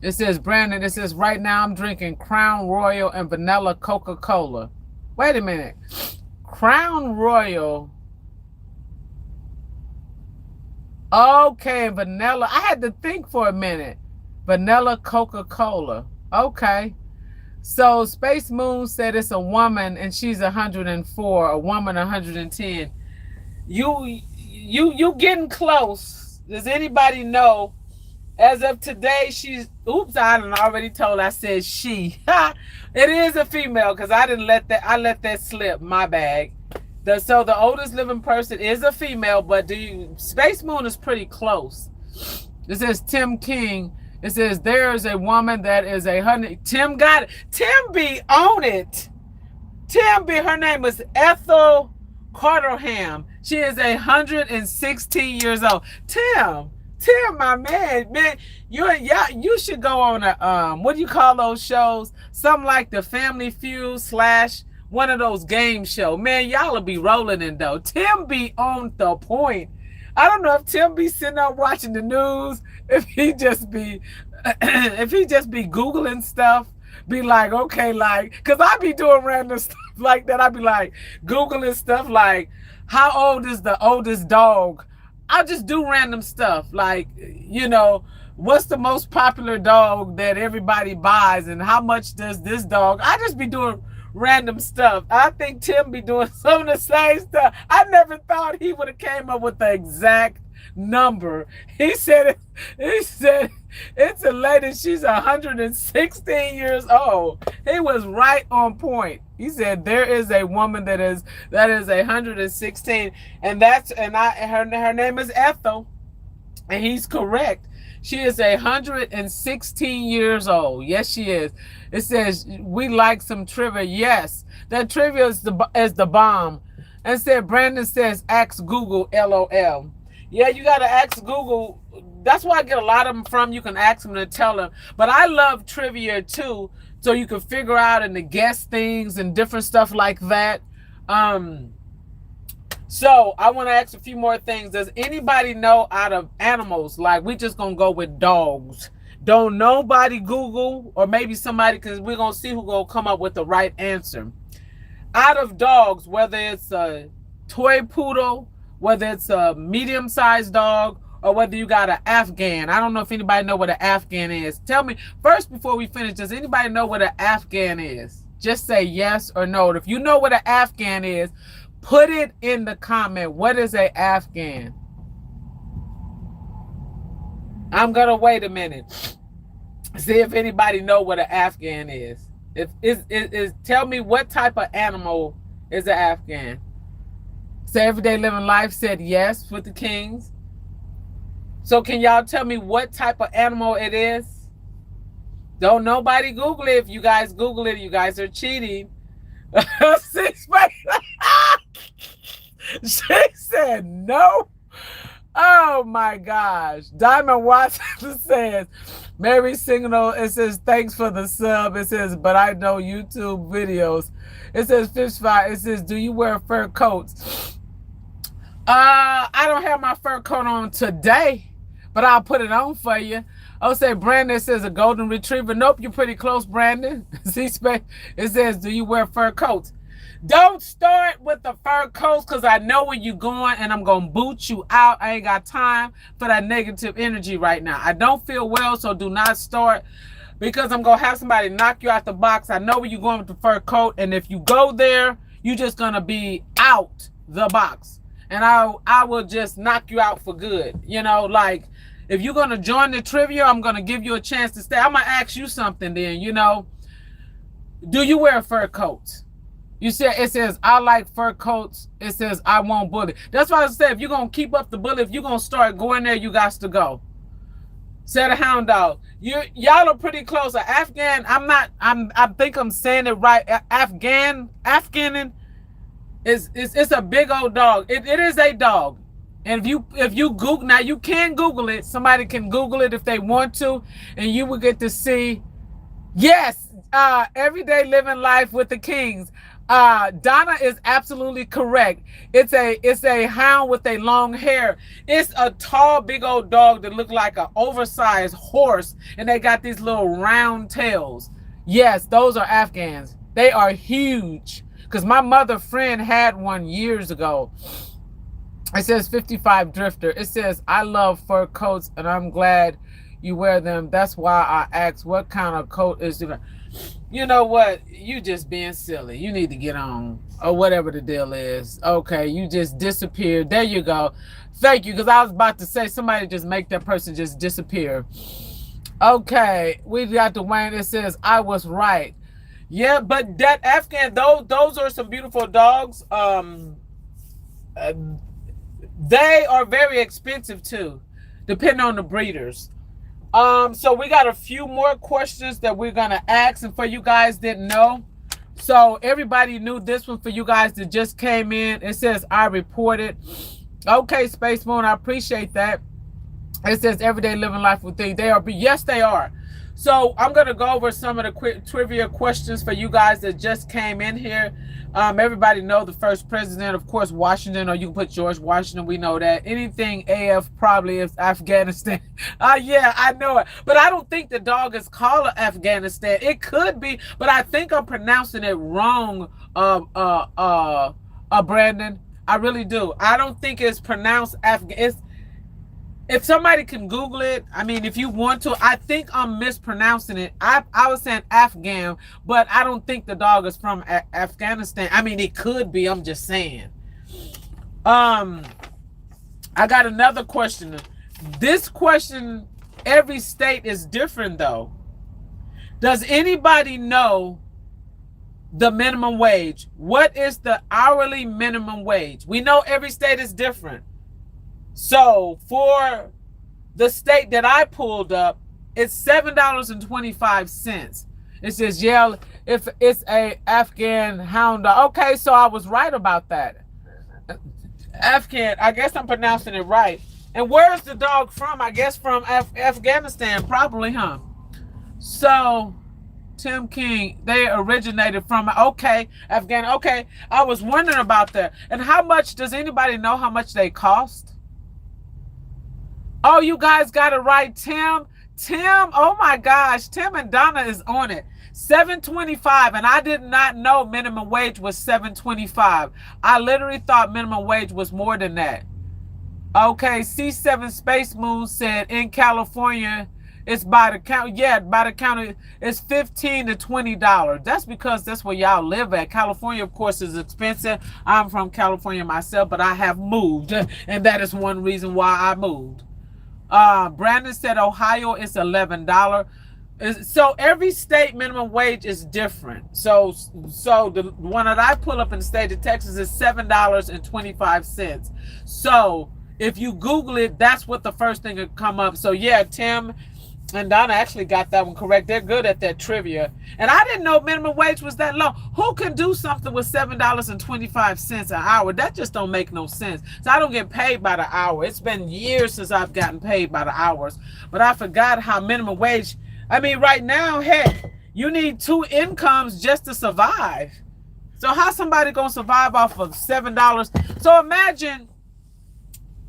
[SPEAKER 1] It says, Brandon, it says, right now I'm drinking Crown Royal and vanilla Coca-Cola. Wait a minute. Crown Royal. Okay, vanilla. I had to think for a minute. Vanilla Coca-Cola. Okay. So Space Moon said it's a woman and she's 104, a woman 110. You getting close. Does anybody know? As of today, she's, oops, I already told, I said she. It is a female because I let that slip, my bag. So the oldest living person is a female, but Space Moon is pretty close. It says Tim King. It says there is a woman that is 100. Tim got it. Tim be on it. Tim be, her name is Ethel Carterham. She is 116 years old. Tim, my man, you should go on a what do you call those shows? Something like the Family Feud / one of those game shows. Man, y'all will be rolling in though. Tim be on the point. I don't know if Tim be sitting up watching the news, if he just be Googling stuff, be like, okay, like, cause I be doing random stuff like that. I be like Googling stuff like, how old is the oldest dog? I'll just do random stuff like, you know, what's the most popular dog that everybody buys and how much does this dog? I just be doing random stuff. I think Tim be doing some of the same stuff. I never thought he would have came up with the exact number. He said it's a lady, she's 116 years old. He was right on point. He said there is a woman that is 116, and her name is Ethel, and he's correct. She is 116 years old. Yes, she is. It says, we like some trivia. Yes, that trivia is the bomb. And said, Brandon says, ask Google, LOL. Yeah, you got to ask Google. That's where I get a lot of them from. You can ask them to tell them. But I love trivia too, so you can figure out and to guess things and different stuff like that. So I want to ask a few more things. Does anybody know out of animals, like we just going to go with dogs? Don't nobody Google, or maybe somebody, because we're going to see who going to come up with the right answer. Out of dogs, whether it's a toy poodle, whether it's a medium-sized dog, or whether you got an Afghan. I don't know if anybody know what an Afghan is. Tell me, first before we finish, does anybody know what an Afghan is? Just say yes or no. If you know what an Afghan is, put it in the comment. What is an Afghan? I'm going to wait a minute. See if anybody know what an Afghan is. Tell me what type of animal is an Afghan. So Everyday Living Life said yes with the Kings. So can y'all tell me what type of animal it is? Don't nobody Google it. If you guys Google it, you guys are cheating. She said no. Oh my gosh. Diamond Watson says, Mary Signal, it says, thanks for the sub. It says, but I know YouTube videos. It says, Fish Fry, it says, do you wear fur coats? I don't have my fur coat on today, but I'll put it on for you. I'll say, Brandon says a golden retriever. Nope, you're pretty close, Brandon. See, it says, do you wear fur coats? Don't start with the fur coats because I know where you're going and I'm going to boot you out. I ain't got time for that negative energy right now. I don't feel well, so do not start because I'm going to have somebody knock you out the box. I know where you're going with the fur coat, and if you go there, you're just going to be out the box. And I will just knock you out for good. You know, like, if you're going to join the trivia, I'm going to give you a chance to stay. I'm going to ask you something then, you know. Do you wear fur coats? You said it says, I like fur coats. It says, I won't bully. That's why I said, if you're going to keep up the bully, if you're going to start going there, you got to go. Said a hound dog. Y'all are pretty close. Afghan, I think I'm saying it right. Afghanin it's a big old dog. It is a dog. And if you Google, now you can Google it. Somebody can Google it if they want to, and you will get to see, yes, everyday living life with the kings. Donna is absolutely correct. It's a hound with a long hair. It's a tall, big old dog that look like an oversized horse, and they got these little round tails. Yes, those are Afghans. They are huge. Because my mother friend had one years ago. It says 55 Drifter. It says, I love fur coats and I'm glad you wear them. That's why I asked what kind of coat is it. You know what? You just being silly. You need to get on. Or whatever the deal is. Okay, you just disappeared. There you go. Thank you. Because I was about to say, somebody just make that person just disappear. Okay, we got the Wayne. It says, I was right. Yeah, but that Afghan, those are some beautiful dogs. They are very expensive too, depending on the breeders. So we got a few more questions that we're gonna ask, and for you guys didn't know. So everybody knew this one for you guys that just came in. It says I reported. Okay, Space Moon, I appreciate that. It says everyday living life with things. They are, yes, they are. So I'm going to go over some of the quick trivia questions for you guys that just came in here. Everybody know the first president, of course, Washington, or you can put George Washington. We know that. Anything AF probably is Afghanistan. Yeah, I know it. But I don't think the dog is called Afghanistan. It could be, but I think I'm pronouncing it wrong, Brandon. I really do. I don't think it's pronounced Afghan. If somebody can Google it, I mean, if you want to, I think I'm mispronouncing it. I was saying Afghan, but I don't think the dog is from Afghanistan. I mean, it could be. I'm just saying. I got another question. This question, every state is different, though. Does anybody know the minimum wage? What is the hourly minimum wage? We know every state is different. So for the state that I pulled up, it's $7.25. It says, yeah, if it's a Afghan hound dog. Okay, so I was right about that. Afghan, I guess I'm pronouncing it right. And where's the dog from? I guess from Afghanistan, probably, huh? So, Tim King, they originated from, okay, Afghan. Okay, I was wondering about that. And how much, does anybody know how much they cost? Oh, you guys got it right, Tim. Tim, oh my gosh, Tim and Donna is on it. $7.25, and I did not know minimum wage was $7.25. I literally thought minimum wage was more than that. Okay, C7 Space Moon said in California, it's by the county. Yeah, by the county, it's $15 to $20. That's because that's where y'all live at. California, of course, is expensive. I'm from California myself, but I have moved, and that is one reason why I moved. Brandon said Ohio is $11. So every state minimum wage is different. So the one that I pull up in the state of Texas is $7.25. So if you Google it, that's what the first thing would come up. So yeah, Tim and Donna actually got that one correct. They're good at that trivia. And I didn't know minimum wage was that low. Who can do something with $7.25 an hour? That just don't make no sense. So I don't get paid by the hour. It's been years since I've gotten paid by the hours. But I forgot how minimum wage, I mean, right now, heck, you need 2 incomes just to survive. So how somebody gonna survive off of $7? So imagine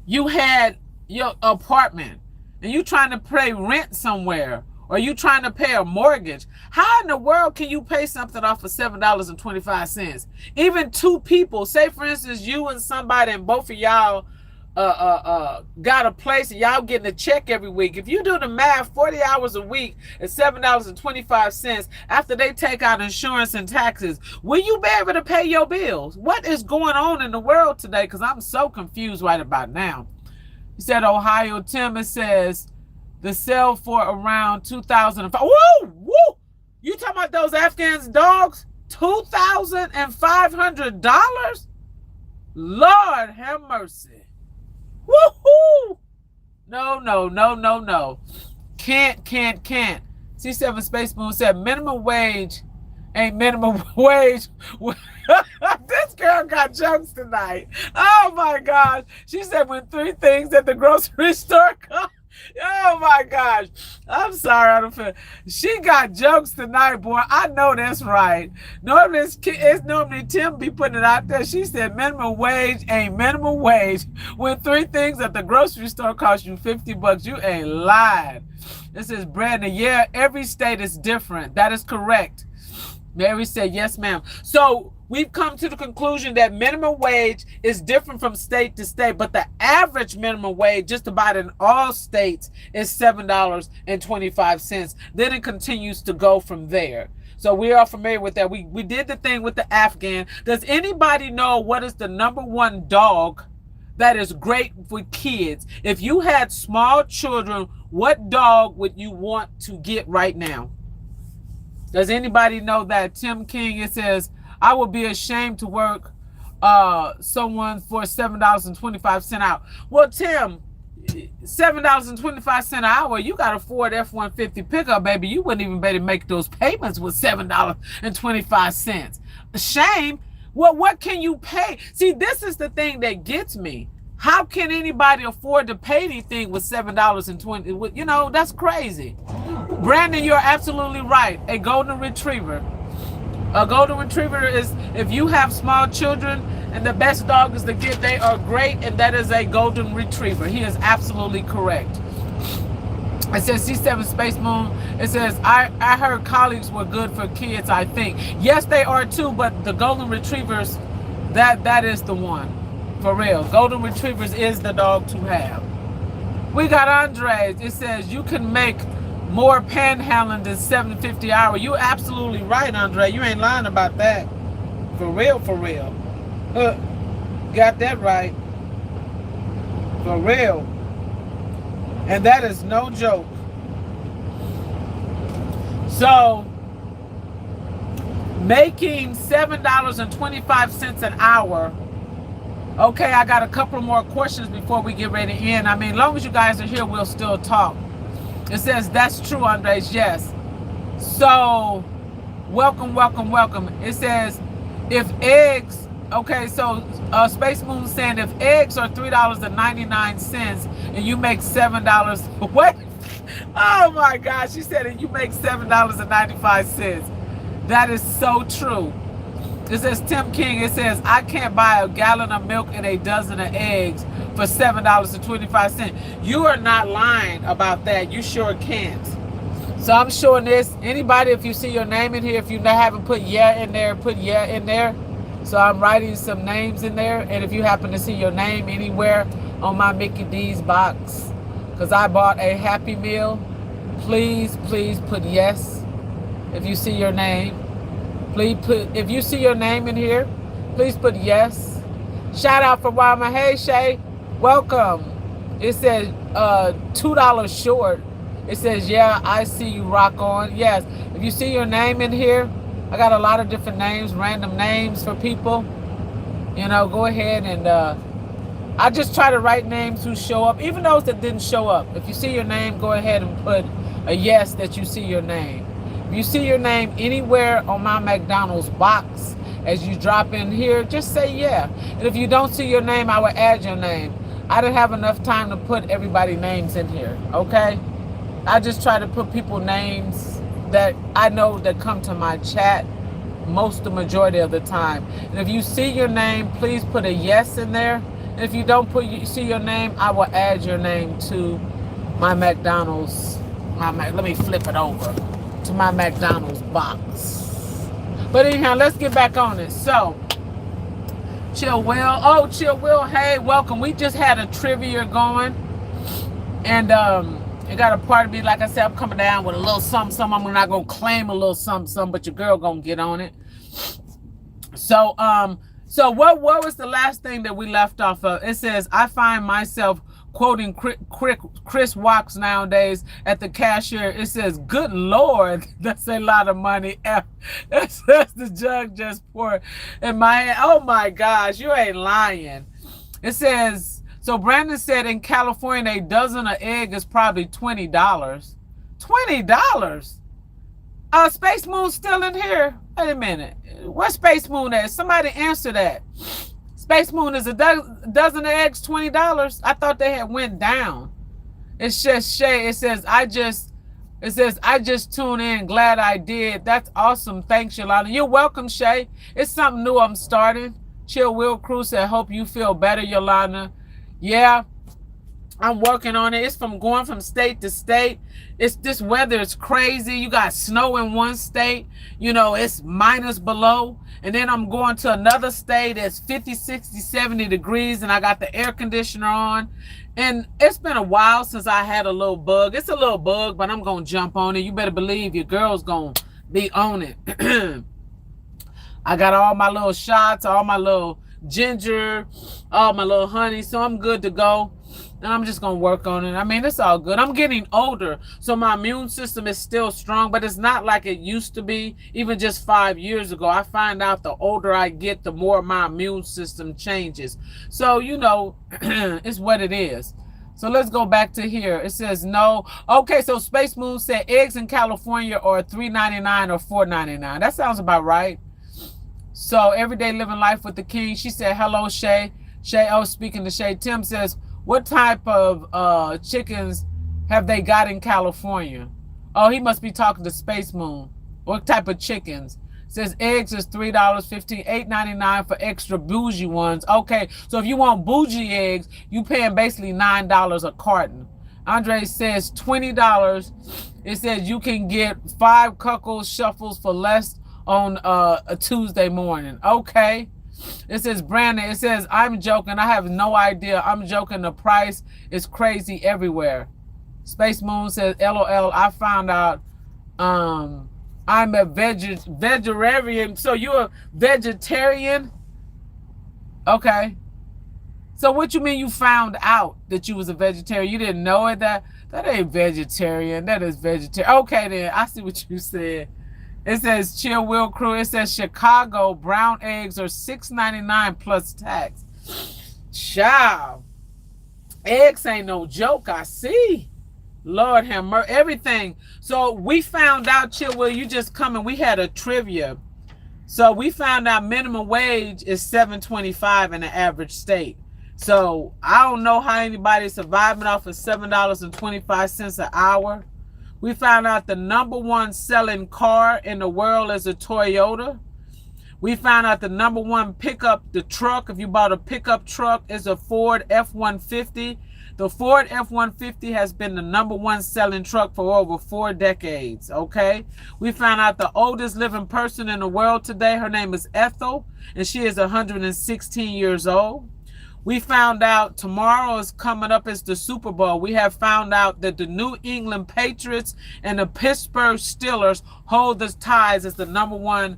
[SPEAKER 1] you had your apartment and you trying to pay rent somewhere, Or you trying to pay a mortgage? How in the world can you pay something off for $7.25? Even two people, say for instance, you and somebody and both of y'all got a place and y'all getting a check every week. If you do the math, 40 hours a week at $7.25 after they take out insurance and taxes, will you be able to pay your bills? What is going on in the world today? Because I'm so confused right about now. He said, Ohio Tim, it says the sale for around 2005. Woo! Woo! You talking about those Afghan dogs? $2,500? Lord have mercy. Woohoo! No. Can't. C7 Space Moon said minimum wage ain't minimum wage. This girl got jokes tonight. Oh my gosh. She said when 3 things at the grocery store come. Oh my gosh. I'm sorry. I don't feel. She got jokes tonight, boy. I know that's right. Normally it's normally Tim be putting it out there. She said minimum wage ain't minimum wage. When 3 things at the grocery store cost you $50, you ain't lying. This is Brandon. Yeah, every state is different. That is correct. Mary said, yes, ma'am. So we've come to the conclusion that minimum wage is different from state to state, but the average minimum wage just about in all states is $7.25. Then it continues to go from there. So we are familiar with that. We did the thing with the Afghan. Does anybody know what is the #1 dog that is great for kids? If you had small children, what dog would you want to get right now? Does anybody know that? Tim King, it says, I would be ashamed to work someone for $7.25 an hour. Well, Tim, $7.25 an hour, you got a Ford F-150 pickup, baby. You wouldn't even be able to make those payments with $7.25. Shame. Well, what can you pay? See, this is the thing that gets me. How can anybody afford to pay anything with $7.20? You know, that's crazy. Brandon, you're absolutely right. A golden retriever. A golden retriever is, if you have small children and the best dog is to get, they are great, and that is a golden retriever. He is absolutely correct. It says C7 Space Moon. It says, I heard colleagues were good for kids, I think. Yes, they are too, but the golden retrievers, that is the one. For real. Golden retrievers is the dog to have. We got Andres. It says you can make more panhandling than $7.50 an hour. You absolutely right, Andre. You ain't lying about that. For real, for real. Got that right. For real. And that is no joke. So, making $7.25 an hour. Okay, I got a couple more questions before we get ready to end. I mean, as long as you guys are here, we'll still talk. It says, that's true, Andres, yes. So, welcome. It says, if eggs, okay, so Space Moon saying if eggs are $3.99 and you make $7, what? Oh my gosh, she said and you make $7.95. That is so true. It says, Tim King, it says, I can't buy a gallon of milk and a dozen of eggs for $7.25. You are not lying about that. You sure can't. So I'm showing this. Anybody, if you see your name in here, if you haven't put yeah in there, put yeah in there. So I'm writing some names in there. And if you happen to see your name anywhere on my Mickey D's box, because I bought a Happy Meal, please put yes if you see your name. Please put, if you see your name in here, please put yes. Shout out for Wyman. Hey, Shay, welcome. It says $2 short. It says, yeah, I see you, rock on. Yes, if you see your name in here, I got a lot of different names, random names for people. You know, go ahead and I just try to write names who show up, even those that didn't show up. If you see your name, go ahead and put a yes that you see your name. If you see your name anywhere on my McDonald's box as you drop in here, just say yeah. And if you don't see your name, I will add your name. I didn't have enough time to put everybody's names in here, okay? I just try to put people names that I know that come to my chat the majority of the time. And if you see your name, please put a yes in there. And if you don't see your name, I will add your name to my McDonald's my Mac. Let me flip it over to my McDonald's box. But anyhow, let's get back on it. So, Chill Will. Oh, Chill Will. Hey, welcome. We just had a trivia going. And it got a part of me, like I said, I'm coming down with a little something. I'm not going to claim a little something, but your girl going to get on it. So, what was the last thing that we left off of? It says, I find myself quoting Chris Watts nowadays at the cashier. It says, good Lord, that's a lot of money. That's the jug just poured in my head. Oh my gosh, you ain't lying. It says, so Brandon said in California, a dozen of egg is probably $20. $20? Space Moon's still in here. Wait a minute. Where's Space Moon at? Somebody answer that. Space Moon, is a dozen of eggs $20? I thought they had went down. It's just Shay. It says I just tuned in. Glad I did. That's awesome. Thanks, Yolanda. You're welcome, Shay. It's something new I'm starting. Chill Will Cruz said, hope you feel better, Yolanda. Yeah, I'm working on it. It's from going from state to state. It's this weather is crazy. You got snow in one state, you know, it's minus below. And then I'm going to another state that's 50, 60, 70 degrees, and I got the air conditioner on. And it's been a while since I had a little bug. It's a little bug, but I'm going to jump on it. You better believe your girl's going to be on it. I got all my little shots, all my little ginger, all my little honey, so I'm good to go. And I'm just going to work on it. I mean, it's all good. I'm getting older, so my immune system is still strong, but it's not like it used to be. Even just 5 years ago, I find out the older I get, the more my immune system changes. So, you know, it's what it is. So let's go back to here. It says no. Okay, so Space Moon said eggs in California are $3.99 or $4.99. That sounds about right. So everyday living life with the king. She said, hello, Shay. Shay, oh, speaking to Shay. Tim says, what type of chickens have they got in California? Oh, he must be talking to Space Moon. What type of chickens? Says eggs is $3.15, $8.99 for extra bougie ones. Okay, so if you want bougie eggs, you paying basically $9 a carton. Andre says $20. It says you can get 5 Cuckles shuffles for less on a Tuesday morning. Okay. It says, Brandon, it says, I'm joking. I have no idea. I'm joking. The price is crazy everywhere. Space Moon says, LOL, I found out I'm a vegetarian. So you're a vegetarian? Okay. So what you mean you found out that you was a vegetarian? You didn't know it? That ain't vegetarian. That is vegetarian. Okay, then. I see what you said. It says, Chill Will Crew. It says, Chicago brown eggs are $6.99 plus tax. Child. Eggs ain't no joke, I see. Lord have mercy. Everything. So we found out, Chill Will, you just coming. We had a trivia. So we found out minimum wage is $7.25 in the average state. So I don't know how anybody's surviving off of $7.25 an hour. We found out the #1 selling car in the world is a Toyota. We found out the #1 pickup, the truck, if you bought a pickup truck, is a Ford F-150. The Ford F-150 has been the #1 selling truck for over 4 decades, okay? We found out the oldest living person in the world today, her name is Ethel, and she is 116 years old. We found out tomorrow is coming up as the Super Bowl. We have found out that the New England Patriots and the Pittsburgh Steelers hold the ties as the #1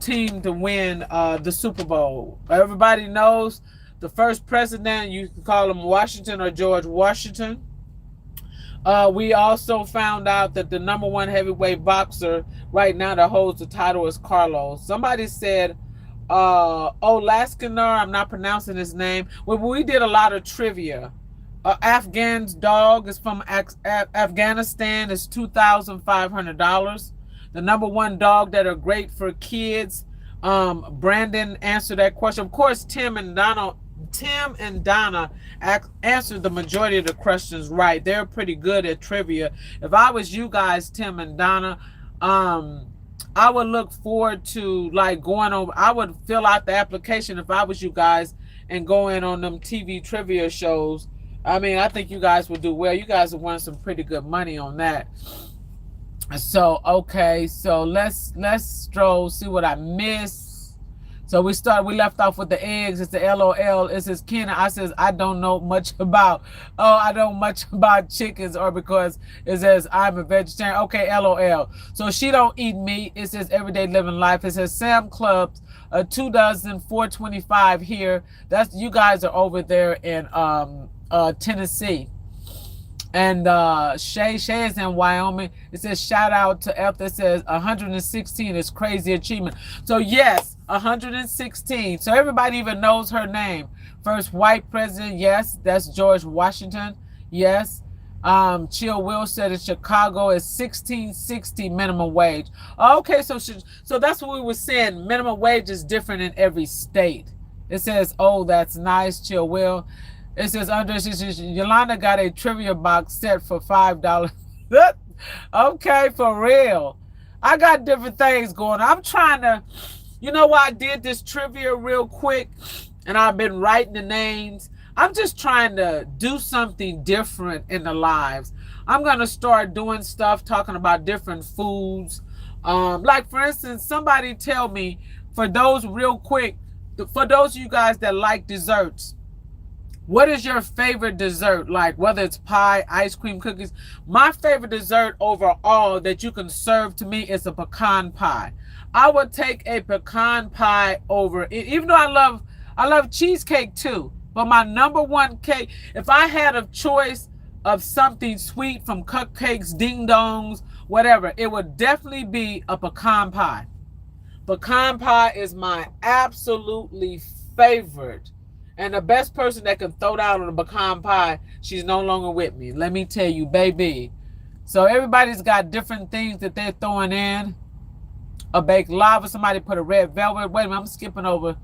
[SPEAKER 1] team to win the Super Bowl. Everybody knows the first president, you can call him Washington or George Washington. We also found out that the #1 heavyweight boxer right now that holds the title is Carlos. Somebody said Olaskanar, I'm not pronouncing his name. Well, we did a lot of trivia. Afghan's dog is from Afghanistan. It's $2,500. The #1 dog that are great for kids. Brandon answered that question. Of course, Tim and Donna answered the majority of the questions right. They're pretty good at trivia. If I was you guys, Tim and Donna, I would look forward to like going over. I would fill out the application if I was you guys and go in on them TV trivia shows I mean, I think you guys will do well. You guys have won some pretty good money on that. So okay, so let's stroll, see what I missed. So we left off with the eggs. It's the LOL. It says Kenna. I says I don't know much about I don't much about chickens, or because it says I'm a vegetarian. Okay, LOL. So she don't eat meat. It says everyday living life. It says Sam Clubs, 2,425 here. That's you guys are over there in Tennessee. And Shay is in Wyoming. It says shout out to F that says 116 is crazy achievement. So yes, 116. So everybody even knows her name. First white president, yes, that's George Washington. Yes. Chill Will said in Chicago is 1660 minimum wage. Okay, so that's what we were saying. Minimum wage is different in every state. It says, oh, that's nice, Chill Will. It says, Andre, Yolanda got a trivia box set for $5. Okay, for real. I got different things going on. I'm trying to, you know why I did this trivia real quick? And I've been writing the names. I'm just trying to do something different in the lives. I'm going to start doing stuff, talking about different foods. Like, for instance, somebody tell me, for those real quick, for those of you guys that like desserts, what is your favorite dessert? Like whether it's pie, ice cream, cookies. My favorite dessert overall that you can serve to me is a pecan pie. I would take a pecan pie over, even though I love cheesecake too. But my number one cake, if I had a choice of something sweet from cupcakes, ding dongs, whatever, it would definitely be a pecan pie. Pecan pie is my absolutely favorite. And the best person that can throw down on a pecan pie, she's no longer with me. Let me tell you, baby. So everybody's got different things that they're throwing in. A baked lava. Somebody put a red velvet. Wait a minute, I'm skipping over.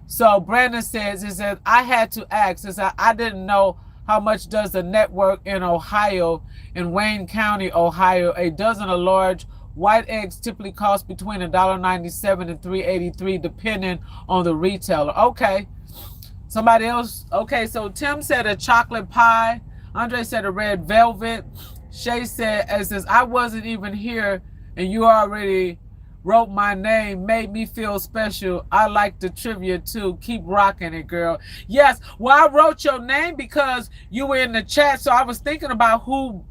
[SPEAKER 1] So Brandon says, I had to ask. I didn't know how much does the network in Ohio, in Wayne County, Ohio, a dozen of large white eggs typically cost between $1.97 and $3.83 depending on the retailer. Okay. Somebody else. Okay, so Tim said a chocolate pie. Andre said a red velvet. Shay said, I wasn't even here and you already wrote my name, made me feel special. I like the trivia too. Keep rocking it, girl. Yes, well, I wrote your name because you were in the chat, so I was thinking about who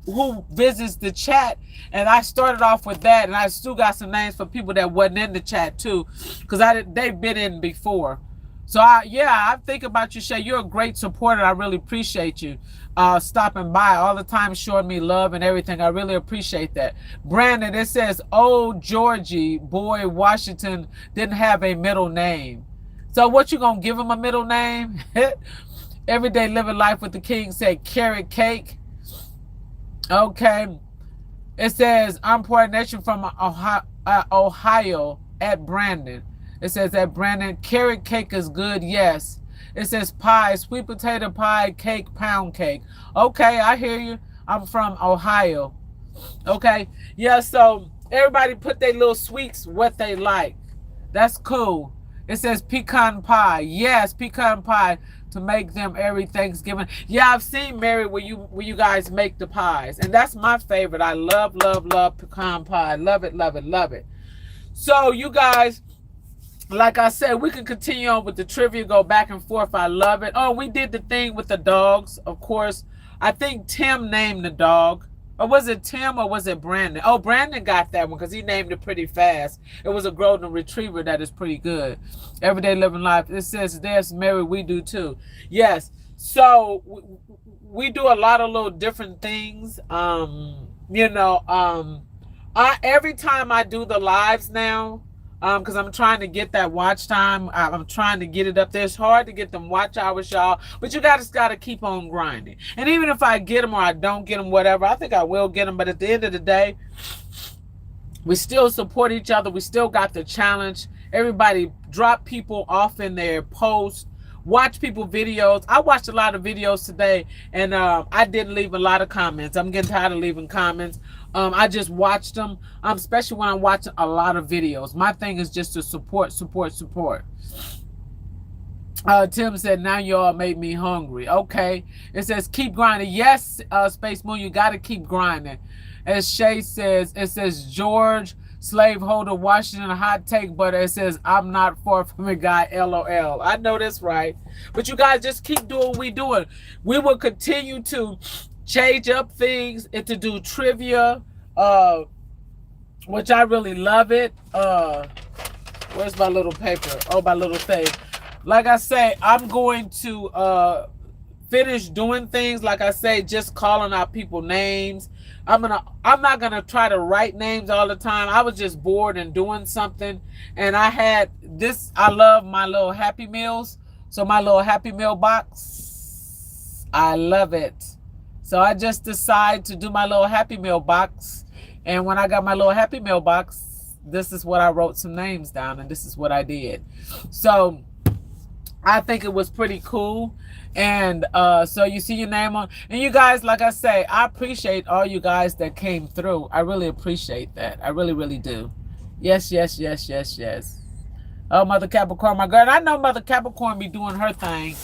[SPEAKER 1] visits the chat, and I started off with that, and I still got some names for people that wasn't in the chat too, because they've been in before. So, I think about you, Shay. You're a great supporter. I really appreciate you stopping by all the time, showing me love and everything. I really appreciate that. Brandon, it says, oh, Georgie, boy, Washington didn't have a middle name. So what you going to give him a middle name? Everyday living life with the king said carrot cake. Okay. It says, I'm Part Nation from Ohio at Brandon. It says that Brandon, carrot cake is good, yes. It says pie, sweet potato pie, cake, pound cake. Okay, I hear you. I'm from Ohio. Okay, yeah, so everybody put their little sweets what they like. That's cool. It says pecan pie. Yes, pecan pie to make them every Thanksgiving. Yeah, I've seen Mary where you guys make the pies. And that's my favorite. I love, love, love pecan pie. Love it, love it, love it. So you guys, like I said, we can continue on with the trivia, go back and forth. I love it. Oh, we did the thing with the dogs, of course. I think Tim named the dog. Or was it Tim or was it Brandon? Oh, Brandon got that one because he named it pretty fast. It was a golden retriever that is pretty good. Everyday living life. It says, there's Mary, we do too. Yes. So we do a lot of little different things. Every time I do the lives now, because I'm trying to get that watch time. I'm trying to get it up there. It's hard to get them watch hours, y'all. But you guys got to keep on grinding. And even if I get them or I don't get them, whatever, I think I will get them. But at the end of the day, we still support each other. We still got the challenge. Everybody drop people off in their posts. Watch people videos. I watched a lot of videos today, and I didn't leave a lot of comments. I'm getting tired of leaving comments. I just watched them, especially when I'm watching a lot of videos. My thing is just to support. Tim said, now y'all made me hungry. Okay. It says, keep grinding. Yes, Space Moon, you got to keep grinding. As Shay says, it says, George, slaveholder, Washington, hot take, but it says, I'm not far from a guy, LOL. I know that's right. But you guys just keep doing what we doing. We will continue to change up things and to do trivia, which I really love it. Where's my little paper? Oh, my little thing. Like I say, I'm going to finish doing things. Like I say, just calling out people names. I'm not gonna try to write names all the time. I was just bored and doing something, and I had this. I love my little Happy Meals. So my little Happy Meal box, I love it. So I just decided to do my little Happy Meal box, and when I got my little Happy Meal box, this is what I wrote some names down, and this is what I did. So I think it was pretty cool. And so you see your name on, and you guys, like I say, I appreciate all you guys that came through. I really appreciate that. I really, really do. Yes, yes, yes, yes, yes. Oh, Mother Capricorn, my girl. And I know Mother Capricorn be doing her thing.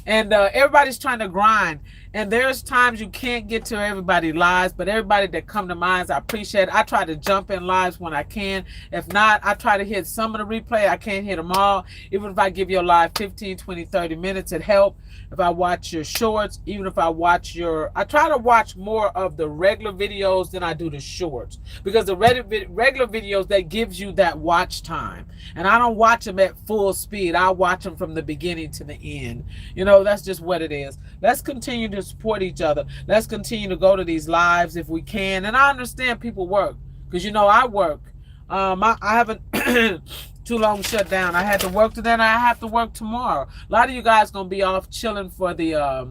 [SPEAKER 1] And everybody's trying to grind. And there's times you can't get to everybody's lives, but everybody that come to minds, I appreciate it. I try to jump in lives when I can. If not, I try to hit some of the replay. I can't hit them all. Even if I give you a live 15, 20, 30 minutes, it helps. If I watch your shorts, even if I watch I try to watch more of the regular videos than I do the shorts. Because the regular videos, that gives you that watch time. And I don't watch them at full speed. I watch them from the beginning to the end. You know, that's just what it is. Let's continue to support each other. Let's continue to go to these lives if we can. And I understand people work. Because, you know, I work. I haven't... too long shut down. I had to work today and I have to work tomorrow. A lot of you guys gonna be off chilling for the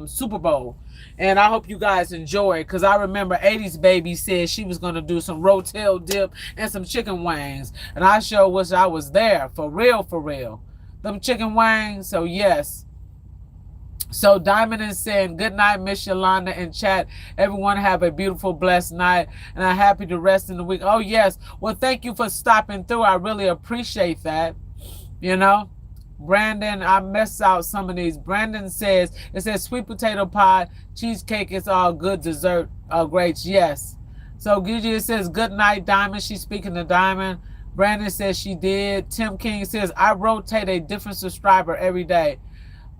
[SPEAKER 1] Super Bowl, and I hope you guys enjoy it, because I remember 80s baby said she was gonna do some rotel dip and some chicken wings, and I sure wish I was there for real. Them chicken wings. So yes. So Diamond is saying, good night, Miss Yolanda, and chat. Everyone have a beautiful, blessed night, and I'm happy to rest in the week. Oh, yes. Well, thank you for stopping through. I really appreciate that. You know, Brandon, I messed out some of these. Brandon says, it says sweet potato pie, cheesecake is all good, dessert, grapes. Yes. So Gigi says, good night, Diamond. She's speaking to Diamond. Brandon says she did. Tim King says, I rotate a different subscriber every day.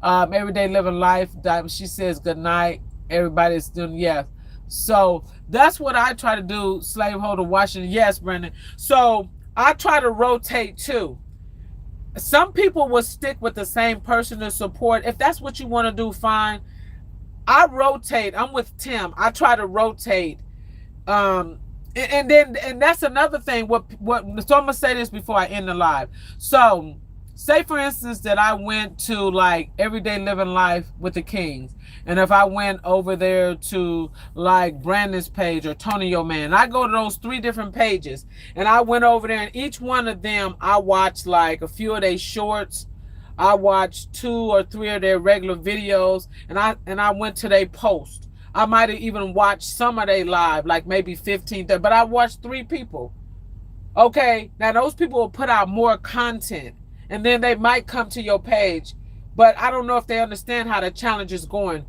[SPEAKER 1] Everyday living life. She says good night. Everybody's doing yes. So that's what I try to do. Slaveholder Washington. Yes, Brendan. So I try to rotate too. Some people will stick with the same person to support. If that's what you want to do, fine. I rotate. I'm with Tim. I try to rotate. And that's another thing. So I'm gonna say this before I end the live. So say, for instance, that I went to like Everyday Living Life with the Kings. And if I went over there to like Brandon's page or Tony Yo Man, I go to those 3 different pages. And I went over there, and each one of them, I watched like a few of their shorts. I watched 2 or 3 of their regular videos. And I went to their post. I might have even watched some of their live, like maybe 15, but I watched 3 people. Okay, now those people will put out more content. And then they might come to your page, but I don't know if they understand how the challenge is going.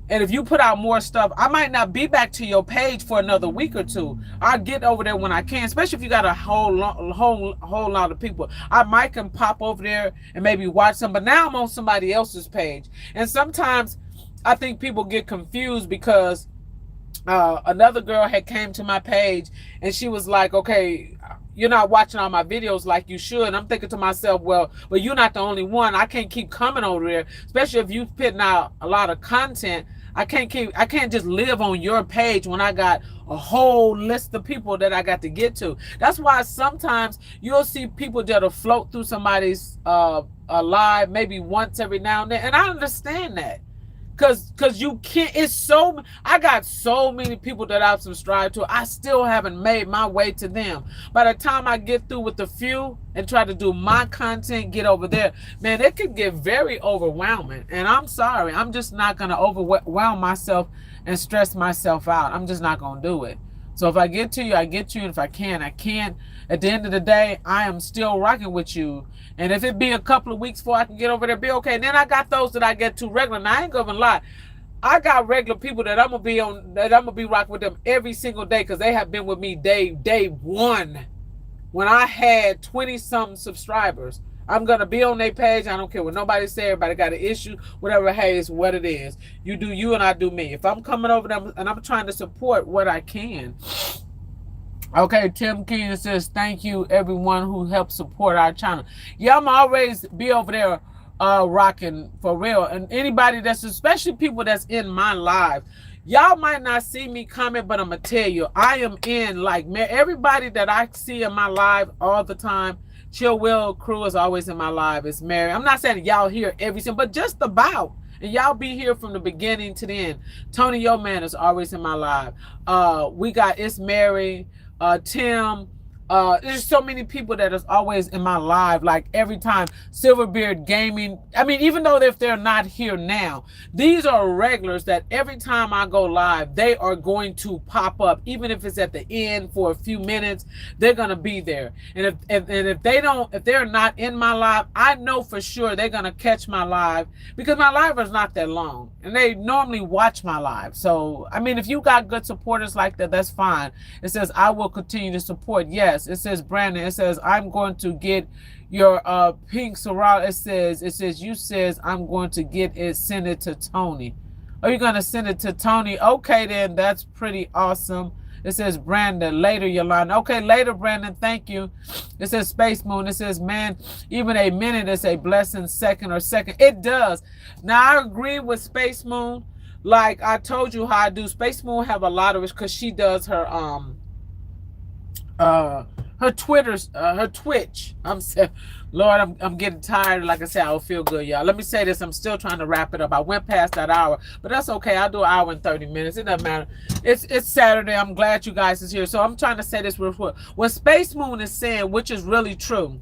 [SPEAKER 1] And if you put out more stuff, I might not be back to your page for another week or 2. I'll get over there when I can, especially if you got a whole lot of people. I might can pop over there and maybe watch some, but now I'm on somebody else's page. And sometimes I think people get confused because another girl had came to my page and she was like, okay, you're not watching all my videos like you should. And I'm thinking to myself, well, you're not the only one. I can't keep coming over there, especially if you're putting out a lot of content. I can't just live on your page when I got a whole list of people that I got to get to. That's why sometimes you'll see people that'll float through somebody's live maybe once every now and then. And I understand that. Cause you can't, I got so many people that I've subscribed to. I still haven't made my way to them. By the time I get through with the few and try to do my content, get over there, man, it could get very overwhelming. And I'm sorry, I'm just not gonna overwhelm myself and stress myself out. I'm just not gonna do it. So if I get to you, I get to you. And if I can, I can. At the end of the day, I am still rocking with you. And if it be a couple of weeks before I can get over there, be okay. And then I got those that I get too regular. Now I ain't gonna lie. I got regular people that I'm gonna be rocking with them every single day because they have been with me day one when I had 20-something subscribers. I'm gonna be on their page. I don't care what nobody say. Everybody got an issue, whatever. Hey, it's what it is. You do you and I do me. If I'm coming over them and I'm trying to support what I can. Okay, Tim King says, thank you everyone who helped support our channel. Yeah, I'm always be over there rocking for real. And anybody that's, especially people that's in my live, y'all might not see me comment, but I'm gonna tell you, I am in, like, everybody that I see in my live all the time. Chill Will crew is always in my live. It's Mary. I'm not saying y'all here every single, but just about. And y'all be here from the beginning to the end. Tony Yo Man is always in my live. We got It's Mary, Tim. There's so many people that is always in my live, like every time. Silverbeard Gaming. I mean, even though if they're not here now, these are regulars that every time I go live, they are going to pop up. Even if it's at the end for a few minutes, they're gonna be there. And if they're not in my live, I know for sure they're gonna catch my live because my live is not that long, and they normally watch my live. So I mean, if you got good supporters like that, that's fine. It says I will continue to support. Yes. It says Brandon. It says I'm going to get your pink Sorrel. It says you says I'm going to get it, send it to Tony. Are you gonna send it to Tony? Okay, then that's pretty awesome. It says Brandon. Later, Yolanda. Okay, later, Brandon. Thank you. It says Space Moon. It says, man, even a minute is a blessing. Second. It does. Now I agree with Space Moon. Like I told you how I do. Space Moon have a lot of it because she does her her Twitch. Lord, I'm getting tired. Like I said, I don't feel good, y'all. Let me say this. I'm still trying to wrap it up. I went past that hour, but that's okay. I'll do an hour and 30 minutes. It doesn't matter. It's Saturday. I'm glad you guys is here. So I'm trying to say this real quick. What Space Moon is saying, which is really true.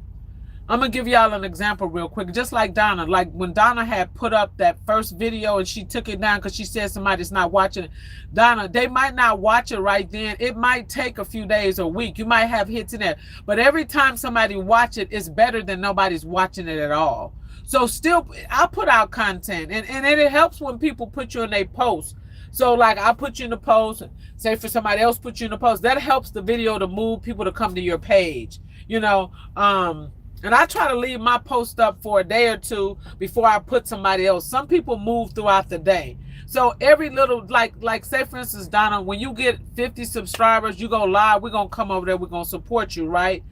[SPEAKER 1] I'm going to give y'all an example real quick. Just like Donna. Like when Donna had put up that first video and she took it down because she said somebody's not watching it. Donna, they might not watch it right then. It might take a few days or a week. You might have hits in there. But every time somebody watch it, it's better than nobody's watching it at all. So still, I put out content. And it helps when people put you in their post. So like I put you in the post. Say for somebody else put you in the post. That helps the video to move people to come to your page. You know, and I try to leave my post up for a day or two before I put somebody else. Some people move throughout the day. So every little, like say for instance, Donna, when you get 50 subscribers, you go live, we're going to come over there, we're going to support you, right?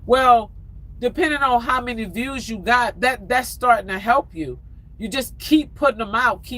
[SPEAKER 1] Well, depending on how many views you got, that's starting to help you. You just keep putting them out,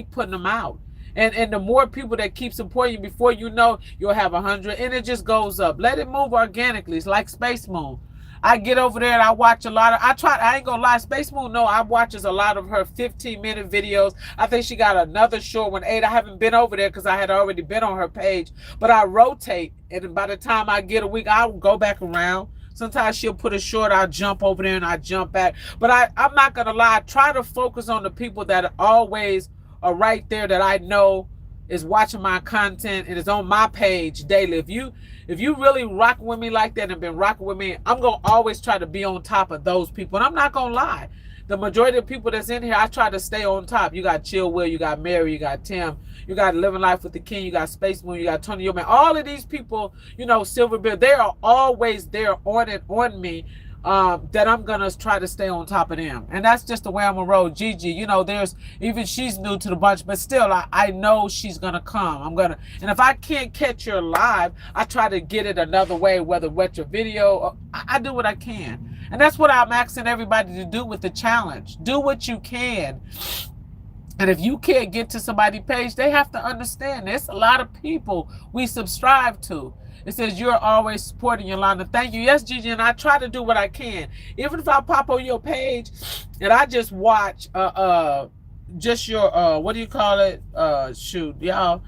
[SPEAKER 1] And the more people that keep supporting you, before you know, you'll have 100, and it just goes up. Let it move organically. It's like Space Moon. I get over there and I watch a lot of, I ain't gonna lie, Space Moon, no, I watches a lot of her 15-minute videos. I think she got another short one, 8. I haven't been over there because I had already been on her page, but I rotate, and by the time I get a week, I'll go back around. Sometimes she'll put a short, I'll jump over there and I jump back. But I'm not gonna lie, I try to focus on the people that always are right there that I know is watching my content and is on my page daily. If you really rocking with me like that and been rocking with me, I'm going to always try to be on top of those people. And I'm not going to lie. The majority of people that's in here, I try to stay on top. You got Chill Will, you got Mary, you got Tim, you got Living Life with the King, you got Space Moon, you got Tony Yo Man. All of these people, you know, Silverbeard, they are always there on me. That I'm gonna try to stay on top of them, and that's just the way I'm gonna roll. Gigi, you know, even she's new to the bunch, but still, I know she's gonna come. And if I can't catch her live, I try to get it another way, whether with your video, or I do what I can, and that's what I'm asking everybody to do with the challenge. Do what you can. And if you can't get to somebody's page, they have to understand there's a lot of people we subscribe to. It says you're always supporting Yolanda. Thank you. Yes, Gigi, and I try to do what I can. Even if I pop on your page and I just watch just your what do you call it? Shoot, y'all.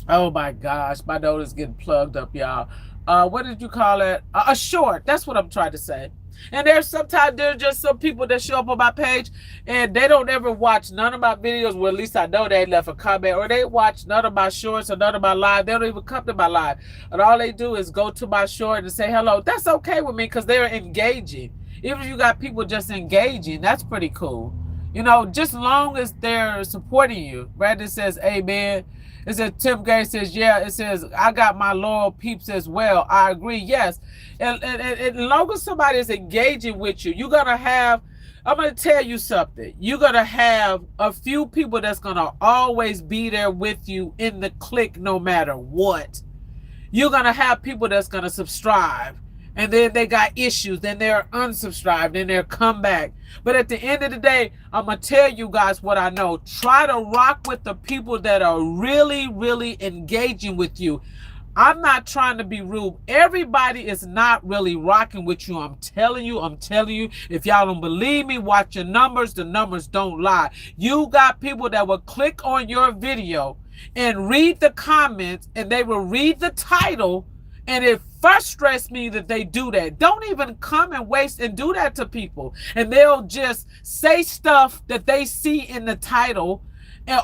[SPEAKER 1] Oh my gosh, my nose is getting plugged up, y'all. What did you call it? A short. That's what I'm trying to say. And there's just some people that show up on my page and they don't ever watch none of my videos. Well, at least I know they left a comment, or they watch none of my shorts or none of my live. They don't even come to my live. And all they do is go to my short and say hello. That's okay with me because they're engaging. Even if you got people just engaging, that's pretty cool. You know, just long as they're supporting you. Brandon says, amen. It says, Tim Gay says, yeah. It says, I got my loyal peeps as well. I agree, yes. And long as somebody is engaging with you, you're going to have, I'm going to tell you something. You're going to have a few people that's going to always be there with you in the clique no matter what. You're going to have people that's going to subscribe. And then they got issues. Then they're unsubscribed. Then they'll come back. But at the end of the day, I'm going to tell you guys what I know. Try to rock with the people that are really, really engaging with you. I'm not trying to be rude. Everybody is not really rocking with you. I'm telling you. If y'all don't believe me, watch your numbers. The numbers don't lie. You got people that will click on your video and read the comments, and they will read the title, and it frustrates me that they do that. Don't even come and waste and do that to people. And they'll just say stuff that they see in the title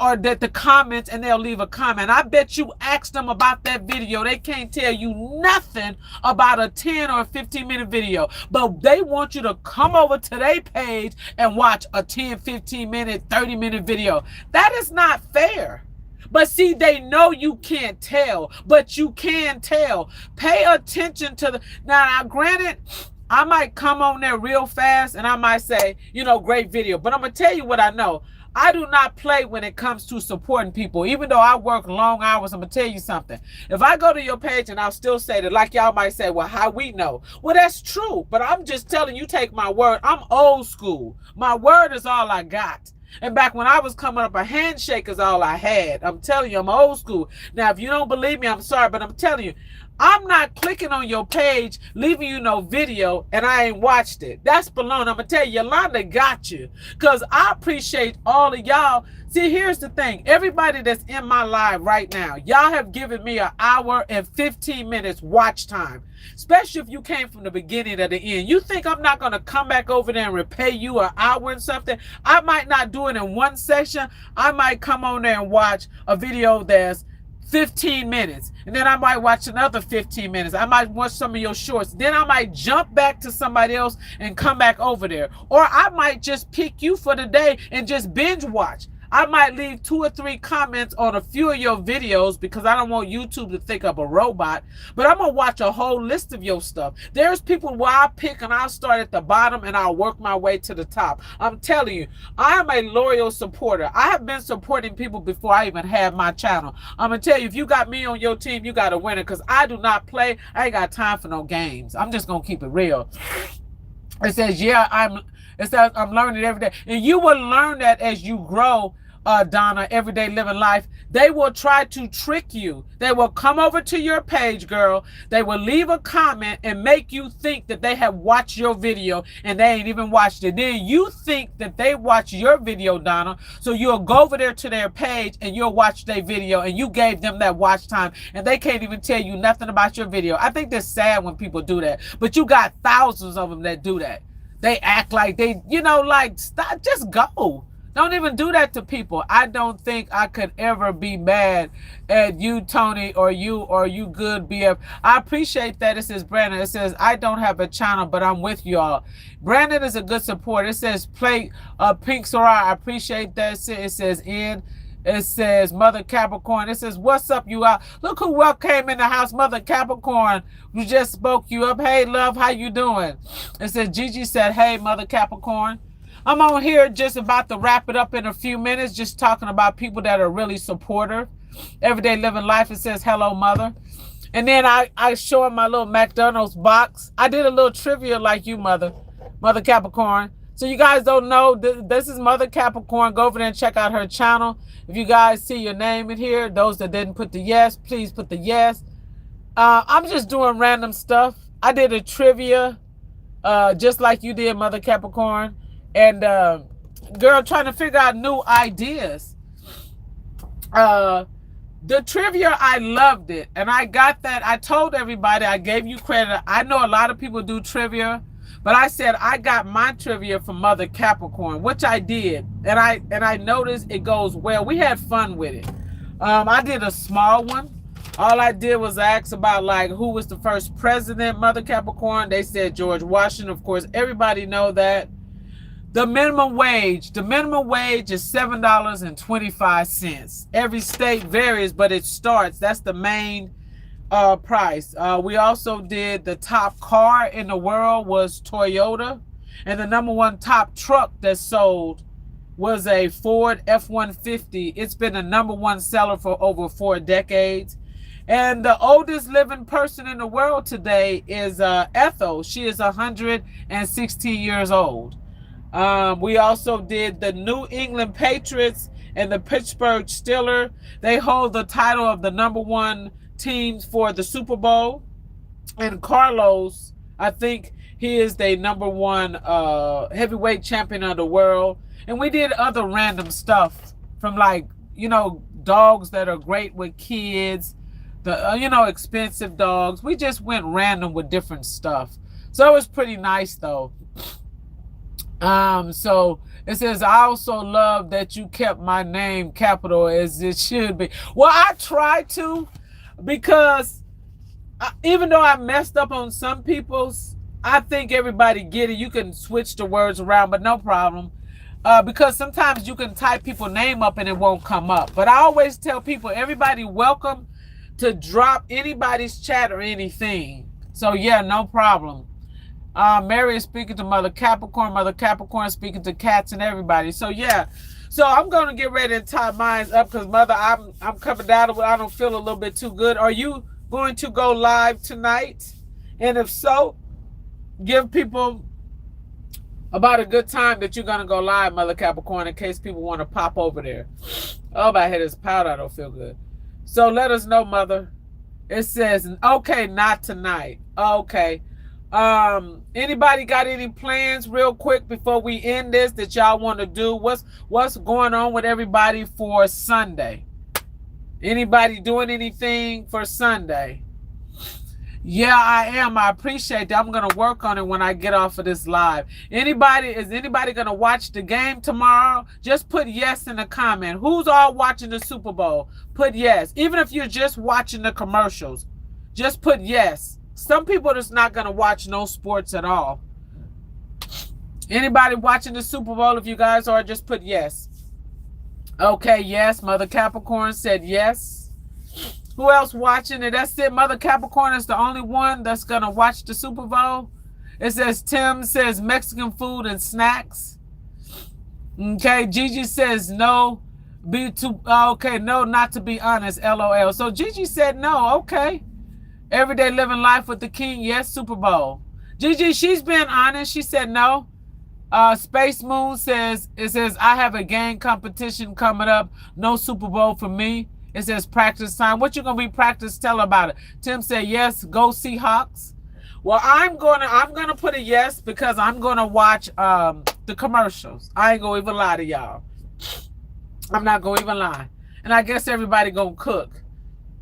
[SPEAKER 1] or that the comments, and they'll leave a comment. I bet you ask them about that video, they can't tell you nothing about a 10 or 15-minute video, but they want you to come over to their page and watch a 10, 15-minute, 30-minute video. That is not fair. But see, they know you can't tell, but you can tell. Pay attention to the, now granted, I might come on there real fast and I might say, you know, great video, but I'm going to tell you what I know. I do not play when it comes to supporting people. Even though I work long hours, I'm going to tell you something. If I go to your page and I'll still say that, like y'all might say, well, how we know? Well, that's true. But I'm just telling you, take my word. I'm old school. My word is all I got. And back when I was coming up, a handshake is all I had. I'm telling you, I'm old school. Now, if you don't believe me, I'm sorry, but I'm telling you, I'm not clicking on your page, leaving you no video, and I ain't watched it. That's baloney. I'm going to tell you, Yolanda got you. Because I appreciate all of y'all. See, here's the thing. Everybody that's in my live right now, y'all have given me an hour and 15 minutes watch time. Especially if you came from the beginning to the end. You think I'm not going to come back over there and repay you an hour and something? I might not do it in one session. I might come on there and watch a video that's 15 minutes. And then I might watch another 15 minutes. I might watch some of your shorts. Then I might jump back to somebody else and come back over there. Or I might just pick you for the day and just binge watch. I might leave 2 or 3 comments on a few of your videos because I don't want YouTube to think I'm a robot. But I'm going to watch a whole list of your stuff. There's people where I pick and I'll start at the bottom and I'll work my way to the top. I'm telling you, I am a loyal supporter. I have been supporting people before I even had my channel. I'm going to tell you, if you got me on your team, you got to win it because I do not play. I ain't got time for no games. I'm just going to keep it real. It says, yeah, I'm learning every day. And you will learn that as you grow, Donna, everyday living life. They will try to trick you. They will come over to your page, girl. They will leave a comment and make you think that they have watched your video and they ain't even watched it. Then you think that they watched your video, Donna. So you'll go over there to their page and you'll watch their video and you gave them that watch time and they can't even tell you nothing about your video. I think that's sad when people do that. But you got thousands of them that do that. They act like they, you know, like, stop, just go. Don't even do that to people. I don't think I could ever be mad at you, Tony, or you good BF. I appreciate that. It says, Brandon, it says, I don't have a channel, but I'm with y'all. Brandon is a good supporter. It says, play Pink Soraya. I appreciate that. It says, it says, Mother Capricorn. It says, what's up, you out? Look who came in the house, Mother Capricorn. We just spoke you up. Hey, love, how you doing? It says, Gigi said, hey, Mother Capricorn. I'm on here just about to wrap it up in a few minutes, just talking about people that are really supportive. Everyday living life, it says, hello, Mother. And then I show my little McDonald's box. I did a little trivia like you, Mother Capricorn. So you guys don't know, this is Mother Capricorn. Go over there and check out her channel. If you guys see your name in here, those that didn't put the yes, please put the yes. I'm just doing random stuff. I did a trivia just like you did, Mother Capricorn. And girl, trying to figure out new ideas. The trivia, I loved it. And I got that. I told everybody, I gave you credit. I know a lot of people do trivia. But I said I got my trivia from Mother Capricorn, which I did. And I noticed it goes well. We had fun with it. I did a small one. All I did was ask about like who was the first president, Mother Capricorn. They said George Washington. Of course, everybody know that. The minimum wage. The minimum wage is $7.25. Every state varies, but it starts. That's the main price. We also did the top car in the world was Toyota, and the number one top truck that sold was a Ford F-150. It's been the number one seller for over 4 decades. And the oldest living person in the world today is Ethel. She is 116 years old. We also did the New England Patriots and the Pittsburgh Steelers. They hold the title of the number one teams for the Super Bowl. And Carlos, I think he is the number one heavyweight champion of the world. And we did other random stuff from like, dogs that are great with kids, the, expensive dogs. We just went random with different stuff. So it was pretty nice though. So it says, I also love that you kept my name capital as it should be. Well, I tried to, because even though I messed up on some people's, I think everybody get it. You can switch the words around, but no problem. Because sometimes you can type people's name up and it won't come up. But I always tell people, everybody welcome to drop anybody's chat or anything. So yeah, no problem. Mary is speaking to Mother Capricorn speaking to cats and everybody. So yeah, so I'm going to get ready and tie mine up because Mother, I'm coming down. I don't feel a little bit too good. Are you going to go live tonight? And if so, give people about a good time that you're going to go live, Mother Capricorn, in case people want to pop over there. Oh, my head is powder. I don't feel good. So let us know, Mother. It says, okay, not tonight. Okay. Anybody got any plans real quick before we end this that y'all want to do? What's going on with everybody for Sunday? Anybody doing anything for Sunday? Yeah, I am. I appreciate that. I'm going to work on it when I get off of this live. Is anybody going to watch the game tomorrow? Just put yes in the comment. Who's all watching the Super Bowl? Put yes. Even if you're just watching the commercials, just put yes. Some people are just not going to watch no sports at all. Anybody watching the Super Bowl, if you guys are, just put yes. Okay, yes. Mother Capricorn said yes. Who else watching it? That's it. Mother Capricorn is the only one that's going to watch the Super Bowl. It says, Tim says Mexican food and snacks. Okay, Gigi says no. Okay, no, not to be honest, LOL. So Gigi said no, okay. Everyday living life with the king, yes, Super Bowl. Gigi, she's been honest. She said no. Space Moon says, I have a game competition coming up. No Super Bowl for me. It says practice time. What you gonna be practice? Tell about it. Tim said yes. Go Seahawks. Well, I'm gonna put a yes because I'm gonna watch the commercials. I ain't gonna even lie to y'all. I'm not gonna even lie. And I guess everybody gonna cook.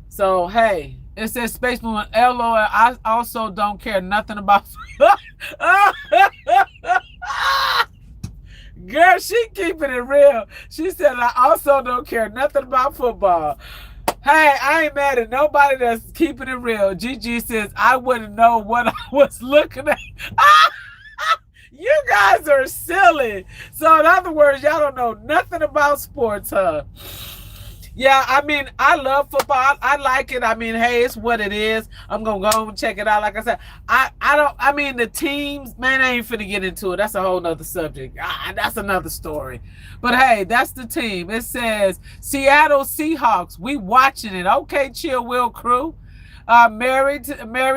[SPEAKER 1] So hey, it says Space Moon. LOL. I also don't care nothing about. Girl, she keeping it real. She said, I also don't care nothing about football. Hey, I ain't mad at nobody that's keeping it real. Gigi says, I wouldn't know what I was looking at. You guys are silly. So in other words, y'all don't know nothing about sports, huh? Yeah, I mean, I love football. I like it. I mean, hey, it's what it is. I'm going to go and check it out. Like I said, I mean, the teams, man, I ain't finna get into it. That's a whole nother subject. That's another story. But hey, that's the team. It says Seattle Seahawks. We watching it. Okay, Chill Will Crew. Mary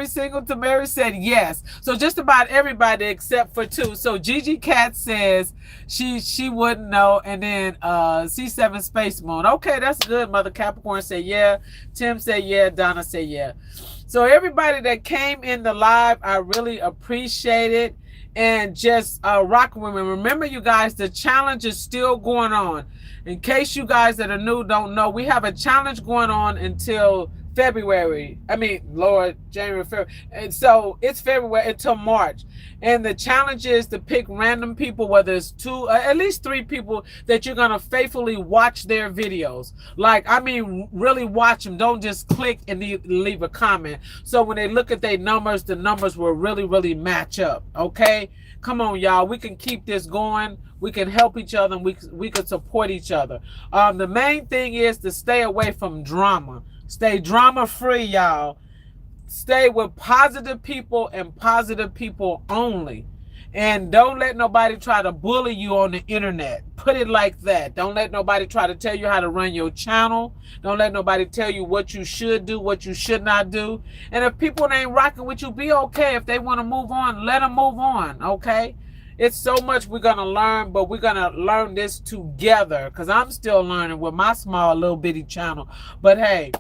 [SPEAKER 1] Singleton Mary said yes. So just about everybody except for 2. So Gigi Cat says she wouldn't know, and then C7 Space Moon. Okay, that's good. Mother Capricorn said yeah. Tim said yeah. Donna said yeah. So everybody that came in the live, I really appreciate it. And just rock with me. Remember, you guys, the challenge is still going on. In case you guys that are new don't know, we have a challenge going on until February. I mean, Lord, January, February. And so it's February until March. And the challenge is to pick random people, whether it's two, at least three people that you're going to faithfully watch their videos. Like, I mean, really watch them. Don't just click and leave a comment. So when they look at their numbers, the numbers will really, really match up. Okay? Come on, y'all. We can keep this going. We can help each other, and we can support each other. The main thing is to stay away from drama. Stay drama free, y'all. Stay with positive people and positive people only. And don't let nobody try to bully you on the internet. Put it like that. Don't let nobody try to tell you how to run your channel. Don't let nobody tell you what you should do, what you should not do. And if people ain't rocking with you, be okay. If they want to move on, let them move on, okay? It's so much we're going to learn, but we're going to learn this together, because I'm still learning with my small little bitty channel. But hey,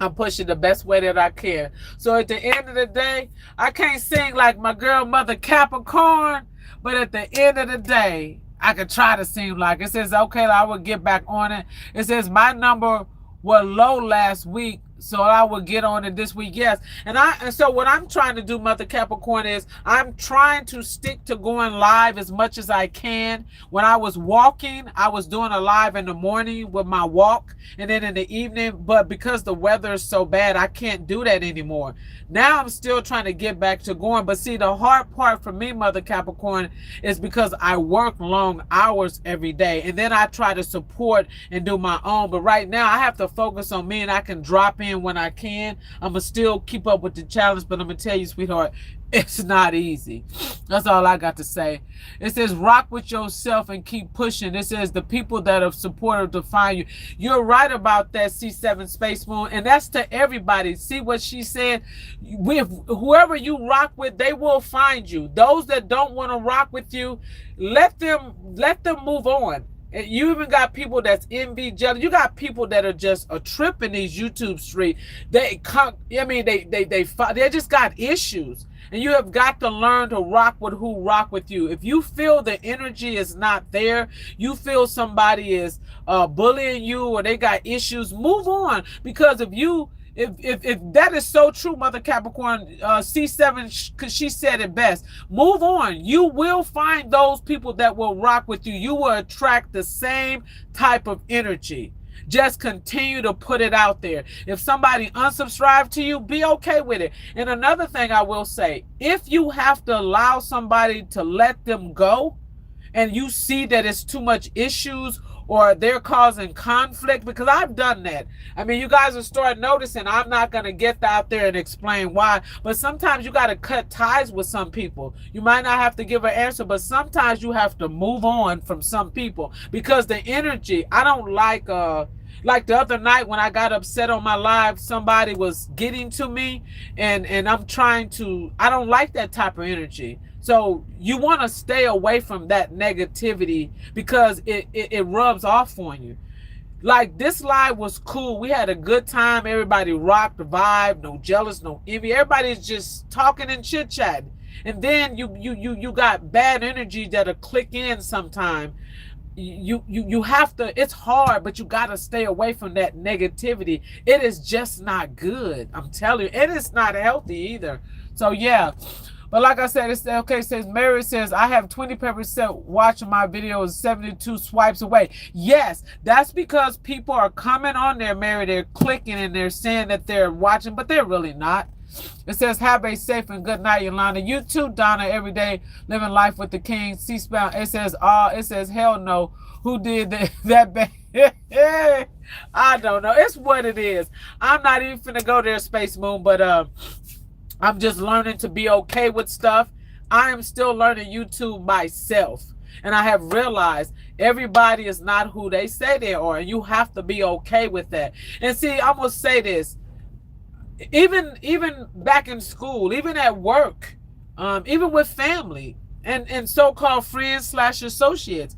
[SPEAKER 1] I'm pushing the best way that I can. So at the end of the day, I can't sing like my girl Mother Capricorn, but at the end of the day, I could try to sing like it says, okay, I will get back on it. It says my number was low last week, so I will get on it this week. Yes. And so what I'm trying to do, Mother Capricorn, is I'm trying to stick to going live as much as I can. When I was walking, I was doing a live in the morning with my walk, and then in the evening, but because the weather is so bad, I can't do that anymore. Now I'm still trying to get back to going. But see, the hard part for me, Mother Capricorn, is because I work long hours every day, and then I try to support and do my own. But right now I have to focus on me, and I can drop in when I can. I'm gonna still keep up with the challenge, but I'm gonna tell you, sweetheart, it's not easy. That's all I got to say. It says rock with yourself and keep pushing. It says the people that are supportive define you. You're right about that, C7 Space Moon, and that's to everybody. See what she said? With whoever you rock with, they will find you. Those that don't want to rock with you, let them move on. And you even got people that's envy, jealous. You got people that are just a trip in these YouTube streets. They just got issues. And you have got to learn to rock with who rock with you. If you feel the energy is not there, you feel somebody is bullying you or they got issues, move on. Because if that is so true, Mother Capricorn, C7, because she said it best, move on. You will find those people that will rock with you. You will attract the same type of energy. Just continue to put it out there. If somebody unsubscribe to you, be okay with it. And another thing I will say, if you have to allow somebody to let them go, and you see that it's too much issues or they're causing conflict, because I've done that. I mean, you guys will start noticing I'm not going to get out there and explain why, but sometimes you got to cut ties with some people. You might not have to give an answer, but sometimes you have to move on from some people, because the energy, I don't like the other night when I got upset on my live, somebody was getting to me, and I don't like that type of energy. So you want to stay away from that negativity, because it rubs off on you. Like, this live was cool. We had a good time. Everybody rocked the vibe. No jealous, no envy. Everybody's just talking and chit-chatting. And then you got bad energy that'll click in sometime. You have to, it's hard, but you got to stay away from that negativity. It is just not good. I'm telling you, it is not healthy either. So yeah. But like I said, it's okay. It says, Mary says, I have 20% watching my videos, 72 swipes away. Yes, that's because people are coming on there, Mary. They're clicking and they're saying that they're watching, but they're really not. It says, have a safe and good night, Yolanda. You too, Donna, every day living life with the king. C-Spell. It says, hell no. Who did that bad? I don't know. It's what it is. I'm not even finna go there, Space Moon, but I'm just learning to be okay with stuff. I am still learning YouTube myself. And I have realized everybody is not who they say they are. And you have to be okay with that. And see, I'm going to say this. Even back in school, even at work, even with family and so-called friends / associates,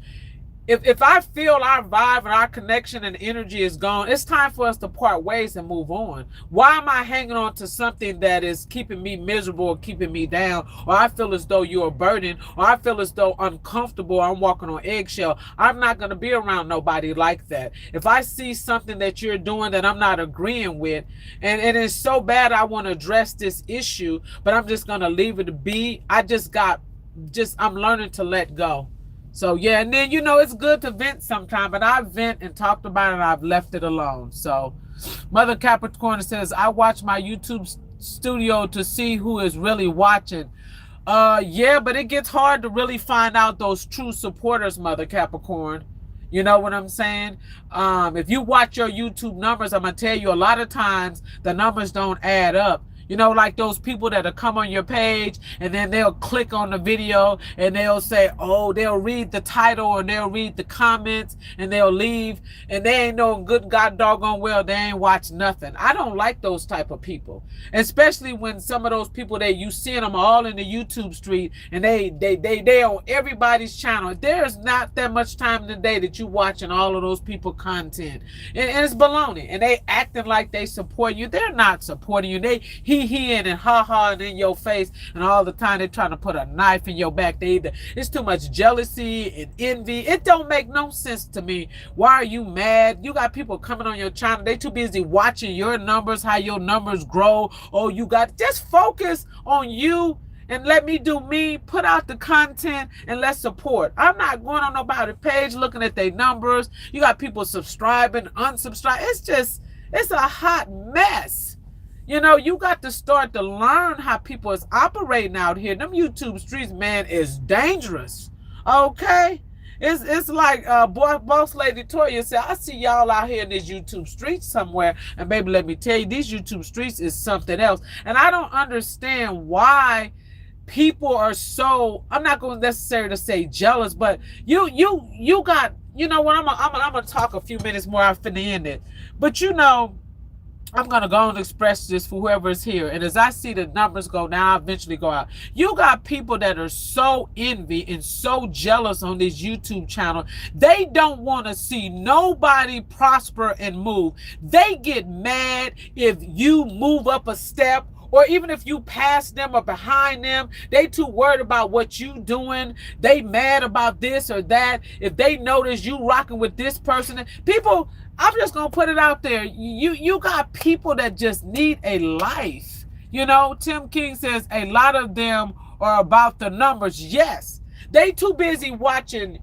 [SPEAKER 1] if I feel our vibe and our connection and energy is gone, it's time for us to part ways and move on. Why am I hanging on to something that is keeping me miserable or keeping me down, or I feel as though you're a burden, or I feel as though uncomfortable, I'm walking on eggshell? I'm not going to be around nobody like that. If I see something that you're doing that I'm not agreeing with, and it's so bad I want to address this issue, but I'm just going to leave it to be, I'm learning to let go. So yeah, and then it's good to vent sometime, but I vent and talked about it and I've left it alone. So Mother Capricorn says, I watch my YouTube studio to see who is really watching. Yeah, but it gets hard to really find out those true supporters, Mother Capricorn. You know what I'm saying? If you watch your YouTube numbers, I'm gonna tell you a lot of times the numbers don't add up. Like those people that'll come on your page and then they'll click on the video and they'll say, oh, they'll read the title and they'll read the comments and they'll leave, and they ain't knowing good God doggone well they ain't watched nothing. I don't like those type of people, especially when some of those people that you see them all in the YouTube street and they on everybody's channel. There's not that much time in the day that you watching all of those people content, and it's baloney, and they acting like they support you. They're not supporting you. He and ha and in your face, and all the time they're trying to put a knife in your back. It's too much jealousy and envy. It don't make no sense to me. Why are you mad? You got people coming on your channel. They too busy watching your numbers, how your numbers grow. Oh, just focus on you and let me do me, put out the content, and let's support. I'm not going on nobody's page looking at their numbers. You got people subscribing, unsubscribing. It's a hot mess. You got to start to learn how people is operating out here. Them YouTube streets, man, is dangerous. Okay? It's like Boss Lady Toya said, I see y'all out here in this YouTube streets somewhere, and baby, let me tell you, these YouTube streets is something else. And I don't understand why people are so, I'm not going to necessarily say jealous, but you got, what, I'm gonna talk a few minutes more, I'm finna end it. But I'm going to go and express this for whoever is here. And as I see the numbers go down, I'll eventually go out. You got people that are so envy and so jealous on this YouTube channel. They don't want to see nobody prosper and move. They get mad if you move up a step, or even if you pass them or behind them. They too worried about what you doing. They mad about this or that. If they notice you rocking with this person, people, I'm just gonna put it out there. You got people that just need a life. Tim King says a lot of them are about the numbers. Yes, they too busy watching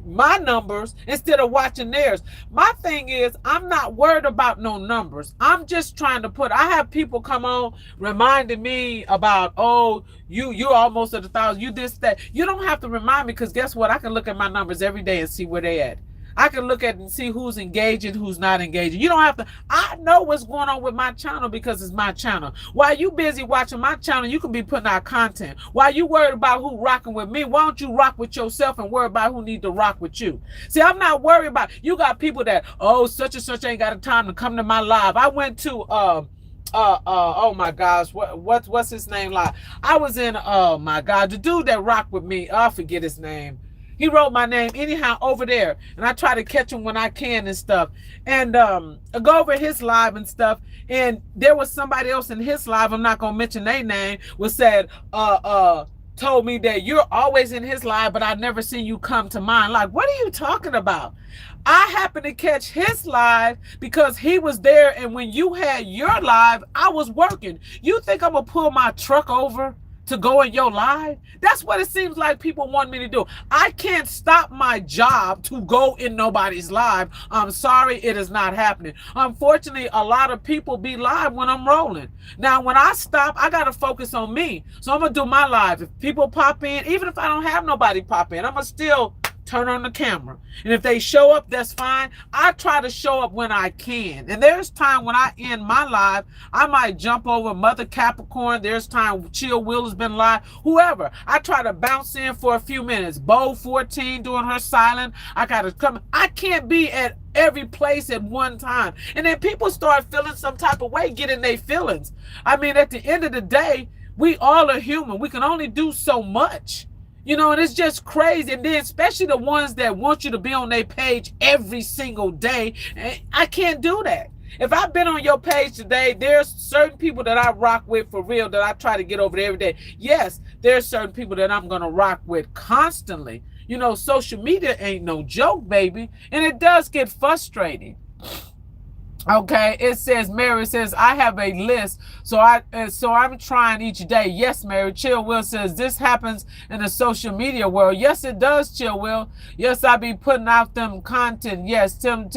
[SPEAKER 1] my numbers instead of watching theirs. My thing is, I'm not worried about no numbers. I'm just trying to I have people come on reminding me about, oh, you're almost at 1,000, you this, that. You don't have to remind me, because guess what? I can look at my numbers every day and see where they at. I can look at and see who's engaging, who's not engaging. You don't have to. I know what's going on with my channel because it's my channel. While you busy watching my channel, you can be putting out content. While you worried about who rocking with me, why don't you rock with yourself and worry about who need to rock with you? See, I'm not worried about, you got people that, oh, such and such ain't got a time to come to my live. I went to, oh my gosh, what's his name like? I was in, oh my God, the dude that rocked with me, I forget his name. He wrote my name anyhow over there, and I try to catch him when I can and stuff. And I go over his live and stuff, and there was somebody else in his live, I'm not gonna mention their name, was said, told me that you're always in his live, but I never seen you come to mine. Like, what are you talking about? I happened to catch his live because he was there, and when you had your live, I was working. You think I'm gonna pull my truck over to go in your live? That's what it seems like people want me to do. I can't stop my job to go in nobody's live. I'm sorry, it is not happening. Unfortunately, a lot of people be live when I'm rolling. Now, when I stop, I got to focus on me. So I'm going to do my live. If people pop in, even if I don't have nobody pop in, I'm going to still turn on the camera. And if they show up, that's fine. I try to show up when I can. And there's time when I end my live, I might jump over Mother Capricorn. There's time Chill Will has been live. Whoever. I try to bounce in for a few minutes. Bo 14 doing her silent. I got to come. I can't be at every place at one time. And then people start feeling some type of way, getting their feelings. I mean, at the end of the day, we all are human. We can only do so much. You know, and it's just crazy. And then especially the ones that want you to be on their page every single day. I can't do that. If I've been on your page today, there's certain people that I rock with for real that I try to get over there every day. Yes, there's certain people that I'm going to rock with constantly. You know, social media ain't no joke, baby. And it does get frustrating. Okay, it says, Mary says, I have a list, so I'm trying each day. Yes, Mary. Chill Will says, this happens in the social media world. Yes, it does, Chill Will. Yes, I be putting out them content. Yes, Tim,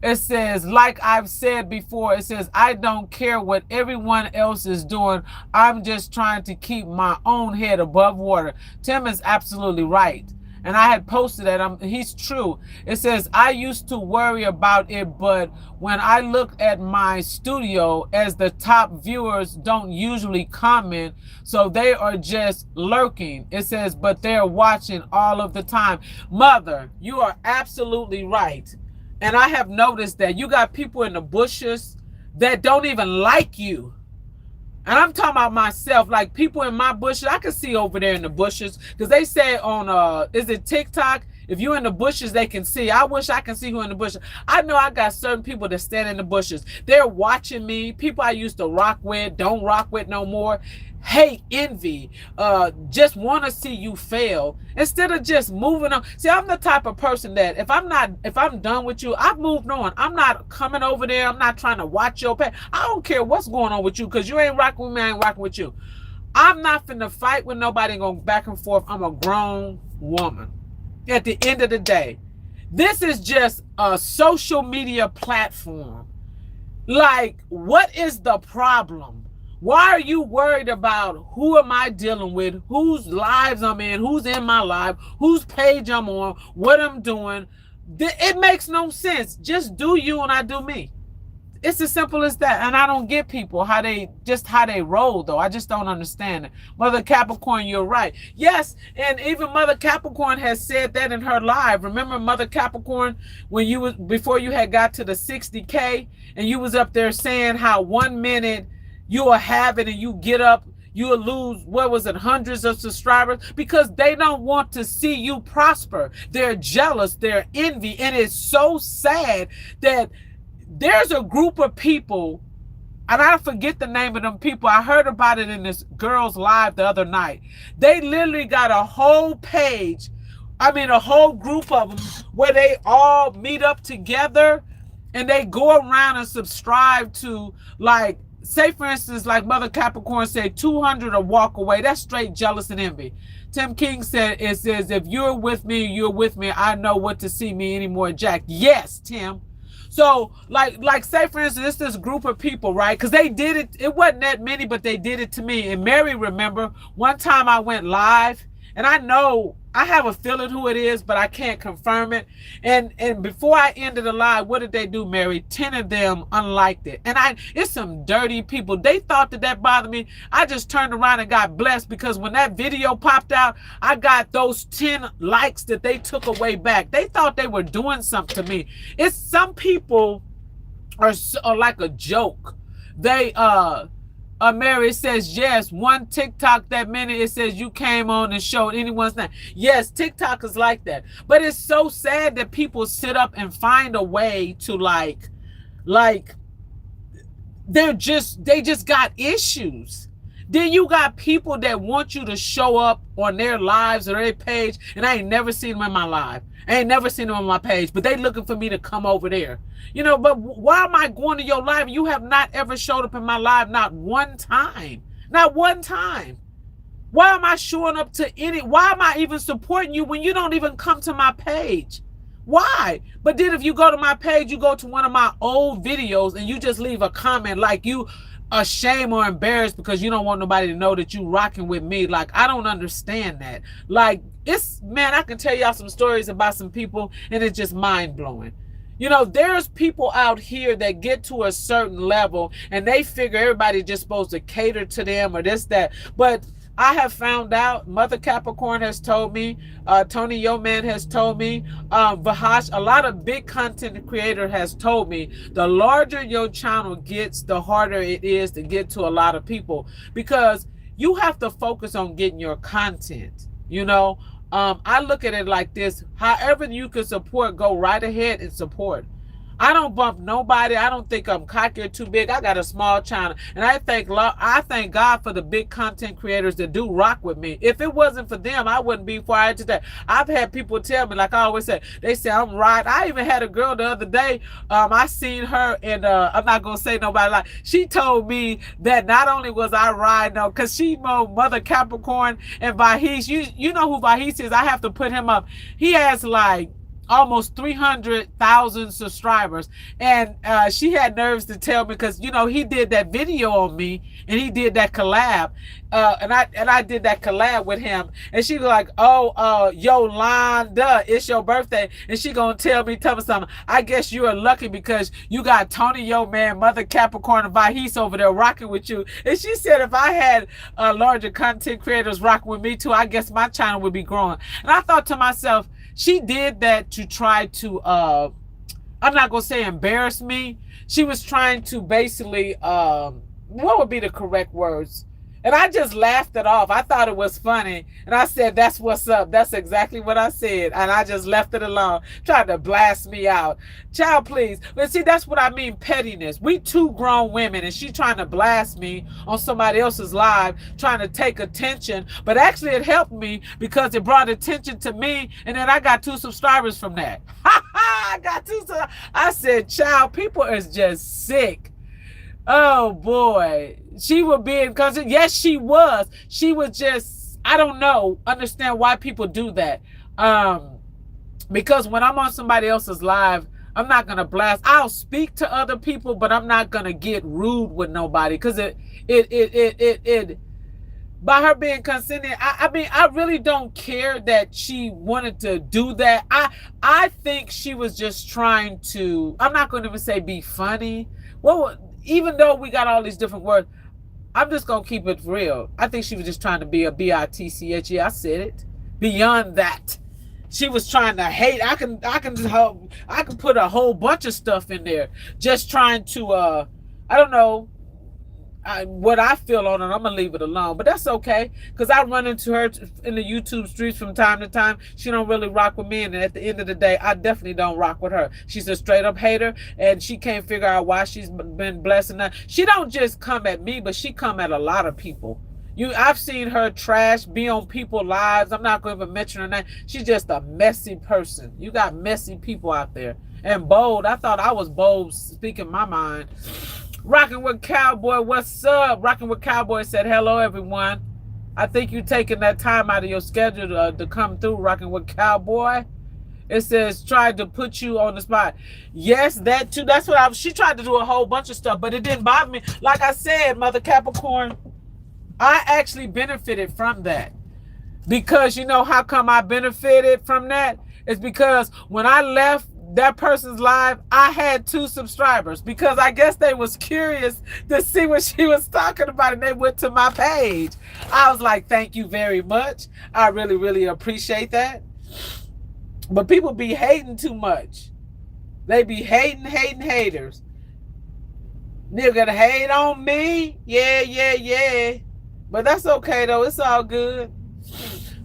[SPEAKER 1] it says, like I've said before, it says, I don't care what everyone else is doing. I'm just trying to keep my own head above water. Tim is absolutely right. And I had posted that. He's true. It says, I used to worry about it, but when I look at my studio, as the top viewers don't usually comment, so they are just lurking. It says, but they're watching all of the time. Mother, you are absolutely right. And I have noticed that you got people in the bushes that don't even like you. And I'm talking about myself, like people in my bushes. I can see over there in the bushes because they say on, is it TikTok? If you're in the bushes, they can see. I wish I can see who in the bushes. I know I got certain people that stand in the bushes. They're watching me. People I used to rock with, don't rock with no more. Hate, envy, just want to see you fail instead of just moving on. See, I'm the type of person that if I'm done with you, I've moved on. I'm not coming over there. I'm not trying to watch your page. I don't care what's going on with you because you ain't rocking with me. I ain't rocking with you. I'm not finna fight with nobody going back and forth. I'm a grown woman. At the end of the day, this is just a social media platform. Like, what is the problem? Why are you worried about who am I dealing with, whose lives I'm in, who's in my life, whose page I'm on, what I'm doing? It makes no sense. Just do you and I do me. It's as simple as that. And I don't get people how they roll, though. I just don't understand it. Mother Capricorn, you're right. Yes, and even Mother Capricorn has said that in her live. Remember Mother Capricorn when before you had got to the 60K and you was up there saying how 1 minute you will have it and you get up, you will lose, what was it, hundreds of subscribers because they don't want to see you prosper. They're jealous, they're envy, and it's so sad that there's a group of people, and I forget the name of them people. I heard about it in this girl's live the other night. They literally got a whole page, a whole group of them where they all meet up together and they go around and subscribe to, like, say for instance, like Mother Capricorn said, 200 or walk away. That's straight jealous and envy. Tim King said, it says, if you're with me, you're with me. I know what to see me anymore, Jack. Yes, Tim. So, like say for instance, it's this group of people, right? Because they did it. It wasn't that many, but they did it to me. And Mary, remember, one time I went live, and I know, I have a feeling who it is, but I can't confirm it. And before I ended the live, what did they do, Mary? 10 of them unliked it. And it's some dirty people. They thought that bothered me. I just turned around and got blessed because when that video popped out, I got those 10 likes that they took away back. They thought they were doing something to me. It's some people are like a joke. They, Mary says, yes, one TikTok that minute it says you came on and showed anyone's name. Yes, TikTok is like that. But it's so sad that people sit up and find a way to like they just got issues. Then you got people that want you to show up on their lives or their page, and I ain't never seen them in my live. I ain't never seen them on my page, but they looking for me to come over there. You know, but why am I going to your live? You have not ever showed up in my live, not one time. Not one time. Why am I showing up to why am I even supporting you when you don't even come to my page? Why? But then if you go to my page, you go to one of my old videos and you just leave a comment like you ashamed or embarrassed because you don't want nobody to know that you rocking with me. Like, I don't understand that. Like, man, I can tell y'all some stories about some people and it's just mind-blowing. You know, there's people out here that get to a certain level and they figure everybody's just supposed to cater to them or this, that. But I have found out, Mother Capricorn has told me, Tony Yo Man has told me, Vahash, a lot of big content creator has told me, the larger your channel gets, the harder it is to get to a lot of people. Because you have to focus on getting your content. You know, I look at it like this: however you can support, go right ahead and support. I don't bump nobody. I don't think I'm cocky or too big. I got a small channel, and I thank God for the big content creators that do rock with me. If it wasn't for them, I wouldn't be where I am today. I've had people tell me, like I always say, they say I'm right. I even had a girl the other day. I seen her, and I'm not gonna say nobody, like she told me that not only was I riding, no, cause she Mother Capricorn and Vahis. You know who Vahis is? I have to put him up. He has like almost 300,000 subscribers, and she had nerves to tell me, because you know he did that video on me, and he did that collab, and I did that collab with him, and she was like, oh, Yolanda, it's your birthday, and she gonna tell me something. I guess you are lucky because you got Tony, yo man, Mother Capricorn, and Vahis over there rocking with you. And she said if I had larger content creators rocking with me too, I guess my channel would be growing. And I thought to myself, she did that to try to, I'm not going to say embarrass me. She was trying to basically, what would be the correct words? And I just laughed it off. I thought it was funny. And I said, that's what's up. That's exactly what I said. And I just left it alone. Tried to blast me out. Child, please. But see, that's what I mean, pettiness. We two grown women, and she trying to blast me on somebody else's live, trying to take attention. But actually it helped me because it brought attention to me. And then I got 2 subscribers from that. I got 2. I said, child, people is just sick. Oh boy, she was being, because yes, she was just, I don't know, understand why people do that. Because when I'm on somebody else's live, I'm not gonna blast. I'll speak to other people, but I'm not gonna get rude with nobody, because it by her being consenting, I mean, I really don't care that she wanted to do that. I think she was just trying to, I'm not going to even say be funny. Well, even though we got all these different words, I'm just going to keep it real. I think she was just trying to be a bitch. Yeah, I said it. Beyond that, she was trying to hate. I can put a whole bunch of stuff in there, just trying to, I don't know, what I feel on it. I'm gonna leave it alone, but that's okay, because I run into her in the YouTube streets from time to time. She don't really rock with me, and at the end of the day, I definitely don't rock with her. She's a straight up hater, and she can't figure out why she's been blessing that. She don't just come at me, but she come at a lot of people. I've seen her trash, be on people's lives. I'm not going to even mention her name. She's just a messy person. You got messy people out there. And bold. I thought I was bold, speaking my mind. Rocking with Cowboy, what's up? Rocking with Cowboy said, hello, everyone. I think you taking that time out of your schedule to come through, Rocking with Cowboy. It says, tried to put you on the spot. Yes, that too. That's what she tried to do a whole bunch of stuff, but it didn't bother me. Like I said, Mother Capricorn, I actually benefited from that. Because you know how come I benefited from that? It's because when I left that person's live, I had 2 subscribers, because I guess they was curious to see what she was talking about, and they went to my page. I was like, thank you very much. I really, really appreciate that. But people be hating too much. They be hating haters. They're gonna hate on me. Yeah. But that's okay though. It's all good.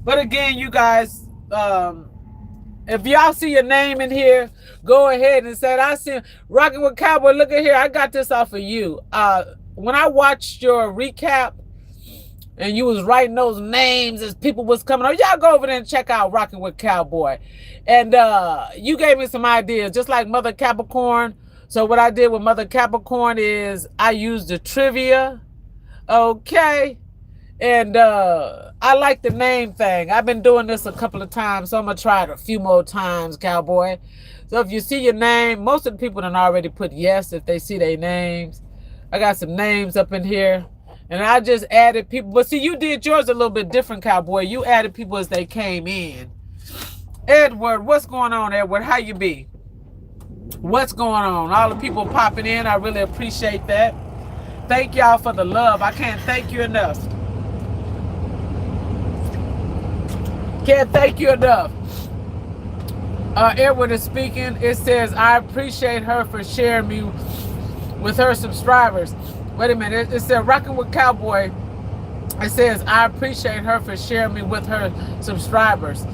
[SPEAKER 1] But again, you guys, if y'all see your name in here, go ahead and say, I see Rocking with Cowboy. Look at here. I got this off of you. When I watched your recap and you was writing those names as people was coming on, y'all go over there and check out Rocking with Cowboy. And you gave me some ideas, just like Mother Capricorn. So what I did with Mother Capricorn is I used the trivia. Okay. And I like the name thing. I've been doing this a couple of times, so I'm going to try it a few more times, Cowboy. So if you see your name, most of the people done already put yes if they see their names. I got some names up in here. And I just added people. But see, you did yours a little bit different, Cowboy. You added people as they came in. Edward, what's going on, Edward? How you be? What's going on? All the people popping in, I really appreciate that. Thank y'all for the love. I can't thank you enough. Can't thank you enough. Edward is speaking. It says, I appreciate her for sharing me with her subscribers. Wait a minute. It said, Rocking with Cowboy It says, I appreciate her for sharing me with her subscribers.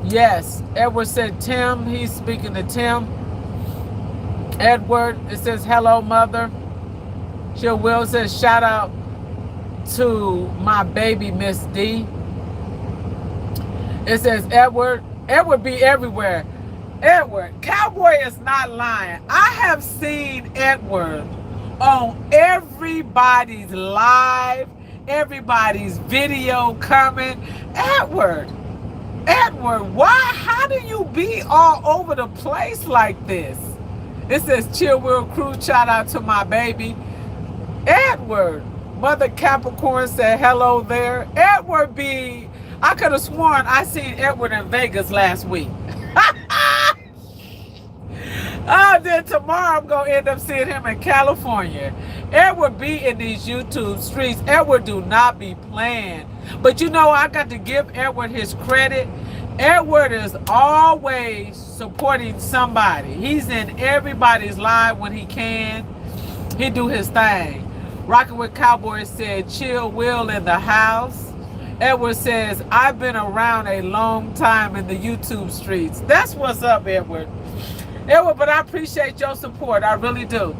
[SPEAKER 1] Yes. Edward said, Tim, he's speaking to Tim. Edward, it says, hello, mother. Jill Will says, shout out to my baby, Miss D. It says, Edward be everywhere. Edward, Cowboy is not lying. I have seen Edward on everybody's live, everybody's video coming. Edward, why? How do you be all over the place like this? It says, Chill Will Crew, shout out to my baby. Edward, Mother Capricorn said hello there. Edward B. I could have sworn I seen Edward in Vegas last week. Oh, then tomorrow I'm going to end up seeing him in California. Edward be in these YouTube streets. Edward do not be playing. But you know, I got to give Edward his credit. Edward is always supporting somebody. He's in everybody's live when he can. He do his thing. Rockin' with Cowboys said, Chill Will in the house. Edward says, I've been around a long time in the YouTube streets. That's what's up, Edward. Edward, but I appreciate your support. I really do.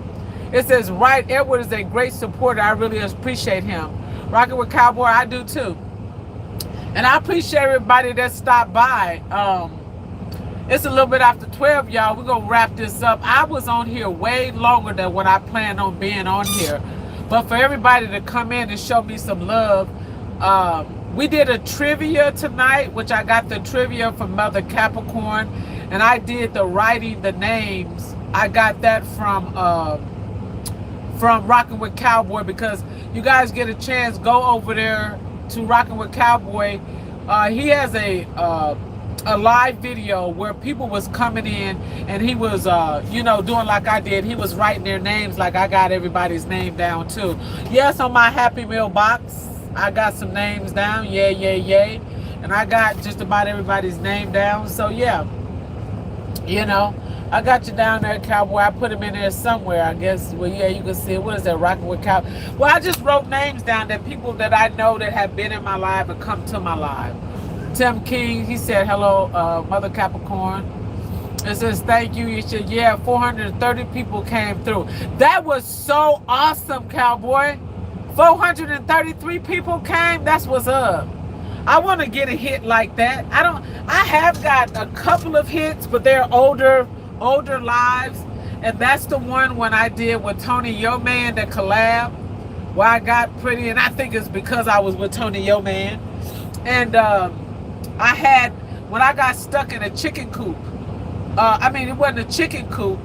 [SPEAKER 1] It says, right, Edward is a great supporter. I really appreciate him. Rockin' with Cowboy, I do too. And I appreciate everybody that stopped by. It's a little bit after 12, y'all. We're going to wrap this up. I was on here way longer than what I planned on being on here. But for everybody to come in and show me some love, we did a trivia tonight, which I got the trivia from Mother Capricorn. And I did the writing the names. I got that from Rockin' with Cowboy, because you guys get a chance, go over there to Rockin' with Cowboy. He has a live video where people was coming in and he was doing like I did. He was writing their names like I got everybody's name down too. Yes, on my Happy Meal box I got some names down. Yay. And I got just about everybody's name down. So yeah, I got you down there, Cowboy. I put him in there somewhere, I guess. Well, yeah, you can see it. What is that, Rockin' with Cowboy? Well, I just wrote names down that people that I know that have been in my live and come to my live. Tim King, he said, hello, Mother Capricorn. It says, thank you. He said, yeah, 430 people came through. That was so awesome, Cowboy. 433 people came. That's what's up. I want to get a hit like that. I have got a couple of hits, but they're older lives. And that's the one when I did with Tony Yo Man, the collab, where I got pretty, and I think it's because I was with Tony Yo Man. And I had, when I got stuck in a chicken coop, it wasn't a chicken coop.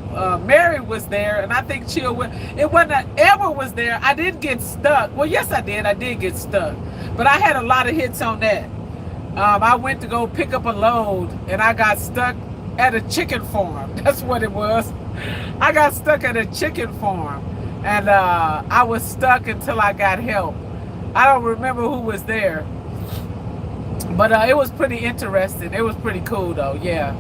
[SPEAKER 1] Mary was there, and I think Edward was there. I didn't get stuck. Well, yes, I did. I did get stuck. But I had a lot of hits on that. I went to go pick up a load, and I got stuck at a chicken farm. That's what it was. I got stuck at a chicken farm, and I was stuck until I got help. I don't remember who was there. But it was pretty interesting. It was pretty cool, though, yeah.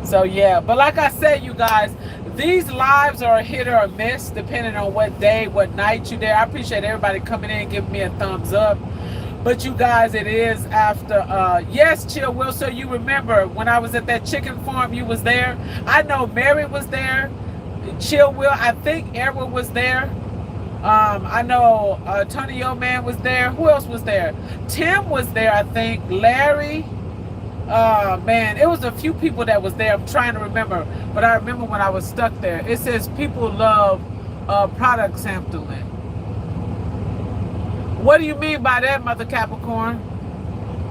[SPEAKER 1] So, yeah. But like I said, you guys, these lives are a hit or a miss, depending on what day, what night you're there. I appreciate everybody coming in and giving me a thumbs up. But you guys, it is after, yes, Chill Will, so you remember when I was at that chicken farm, you was there. I know Mary was there. Chill Will, I think Edward was there. I know Tony Yo Man was there. Who else was there? Tim was there, I think. Larry. Man, it was a few people that was there. I'm trying to remember. But I remember when I was stuck there. It says people love product sampling. What do you mean by that, Mother Capricorn?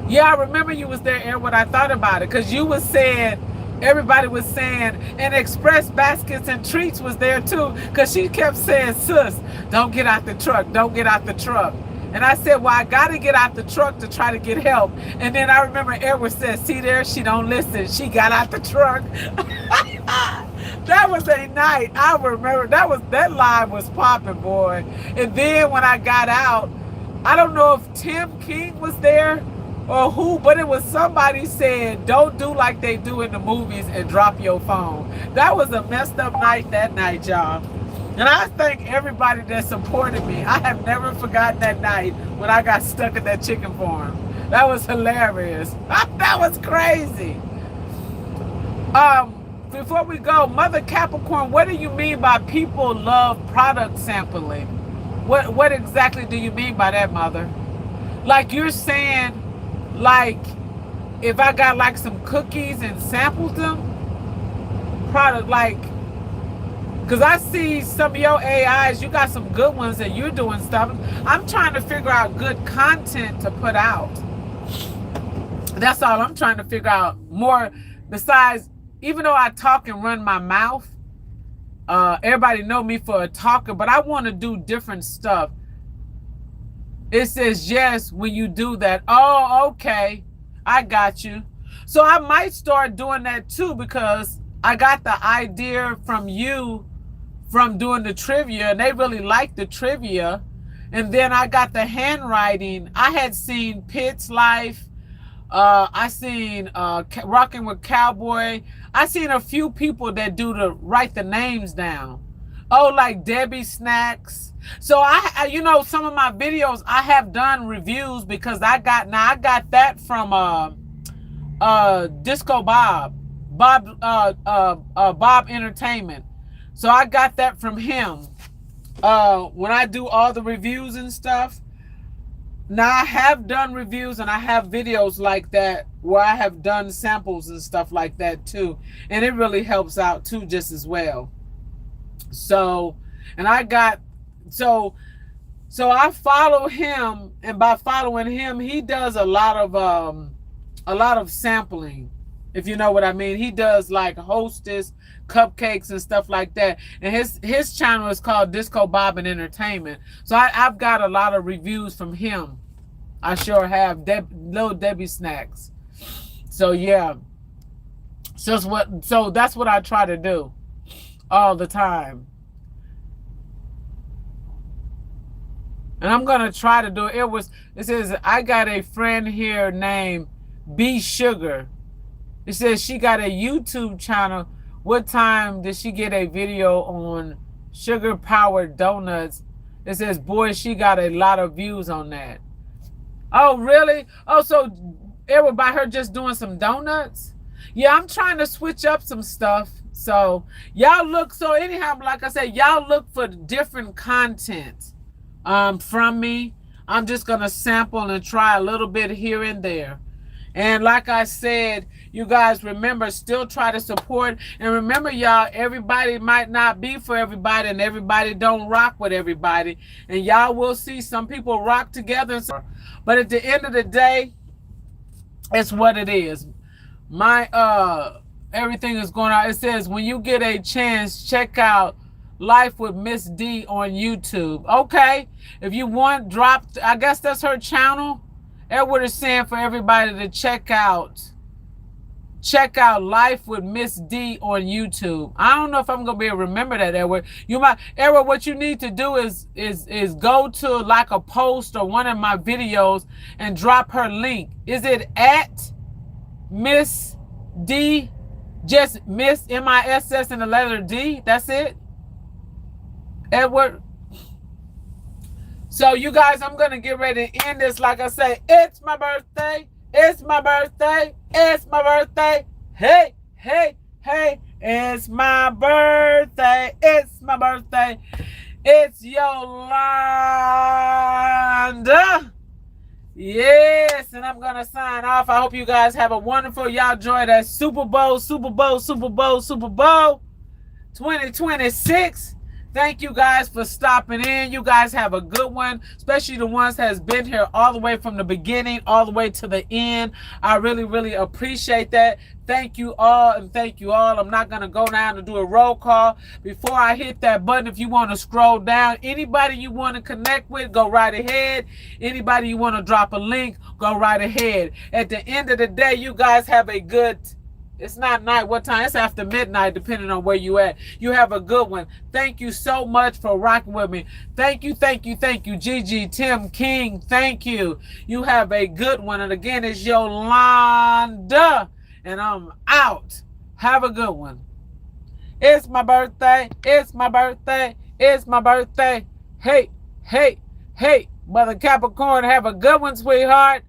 [SPEAKER 1] Yeah, I remember you was there, Aaron, when I thought about it. Because you was saying, everybody was saying, and Express Baskets and Treats was there too. Because she kept saying, sis, don't get out the truck. Don't get out the truck. And I said, well, I got to get out the truck to try to get help. And then I remember Edward said, see there, she don't listen. She got out the truck. That was a night. I remember that live was popping, boy. And then when I got out, I don't know if Tim King was there or who, but it was somebody saying, don't do like they do in the movies and drop your phone. That was a messed up night that night, y'all. And I thank everybody that supported me. I have never forgotten that night when I got stuck at that chicken farm. That was hilarious. That was crazy. Before we go, Mother Capricorn, what do you mean by people love product sampling? What exactly do you mean by that, Mother? Like you're saying, like if I got like some cookies and sampled them, product like, because I see some of your AIs, you got some good ones that you're doing stuff. I'm trying to figure out good content to put out. That's all I'm trying to figure out. More besides, even though I talk and run my mouth, everybody know me for a talker, but I want to do different stuff. It says yes when you do that. Oh, okay. I got you. So I might start doing that too, because I got the idea from you from doing the trivia, and they really liked the trivia. And then I got the handwriting. I had seen Pitt's Life. I seen Rocking with Cowboy. I seen a few people that do the write the names down. Oh, like Debbie Snacks. So I you know, some of my videos I have done reviews because I got that from Disco Bob Entertainment. So I got that from him. When I do all the reviews and stuff. Now I have done reviews and I have videos like that where I have done samples and stuff like that too. And it really helps out too just as well. So, and I got, so I follow him, and by following him, he does a lot of sampling, if you know what I mean. He does like Hostess, cupcakes and stuff like that. And his channel is called Disco Bob and Entertainment. So I've got a lot of reviews from him. I sure have. Little Debbie Snacks. So yeah. So that's what I try to do all the time. And I'm gonna try to do it. It says I got a friend here named B Sugar. It says she got a YouTube channel. What time did she get a video on sugar powered donuts? It says, boy, she got a lot of views on that. Oh, really? Oh, so it was by her just doing some donuts? Yeah, I'm trying to switch up some stuff. So y'all look, so anyhow, like I said, y'all look for different content from me. I'm just gonna sample and try a little bit here and there. And like I said, you guys remember, still try to support. And remember, y'all, everybody might not be for everybody, and everybody don't rock with everybody. And y'all will see some people rock together. But at the end of the day, it's what it is. My everything is going on. It says, when you get a chance, check out Life with Miss D on YouTube. Okay. If you want, I guess that's her channel. Edward is saying for everybody to check out Life with Miss D on YouTube. I don't know if I'm gonna be able to remember that, Edward. Edward, what you need to do is go to like a post or one of my videos and drop her link. Is it at Miss D? Just Miss MISS and the letter D? That's it? Edward. So you guys, I'm going to get ready to end this. Like I say, it's my birthday. It's my birthday. It's my birthday. Hey, hey, hey. It's my birthday. It's my birthday. It's Yolanda. Yes, and I'm going to sign off. I hope you guys have a wonderful, y'all enjoy that Super Bowl 2026. Thank you guys for stopping in. You guys have a good one, especially the ones that has been here all the way from the beginning, all the way to the end. I really, really appreciate that. Thank you all, and thank you all. I'm not going to go down and do a roll call. Before I hit that button, if you want to scroll down, anybody you want to connect with, go right ahead. Anybody you want to drop a link, go right ahead. At the end of the day, you guys have a good... It's not night. What time? It's after midnight, depending on where you at. You have a good one. Thank you so much for rocking with me. Thank you, thank you, thank you. Gigi, Tim, King, thank you. You have a good one. And again, it's Yolanda. And I'm out. Have a good one. It's my birthday. It's my birthday. It's my birthday. Hey, hey, hey. Mother Capricorn, have a good one, sweetheart.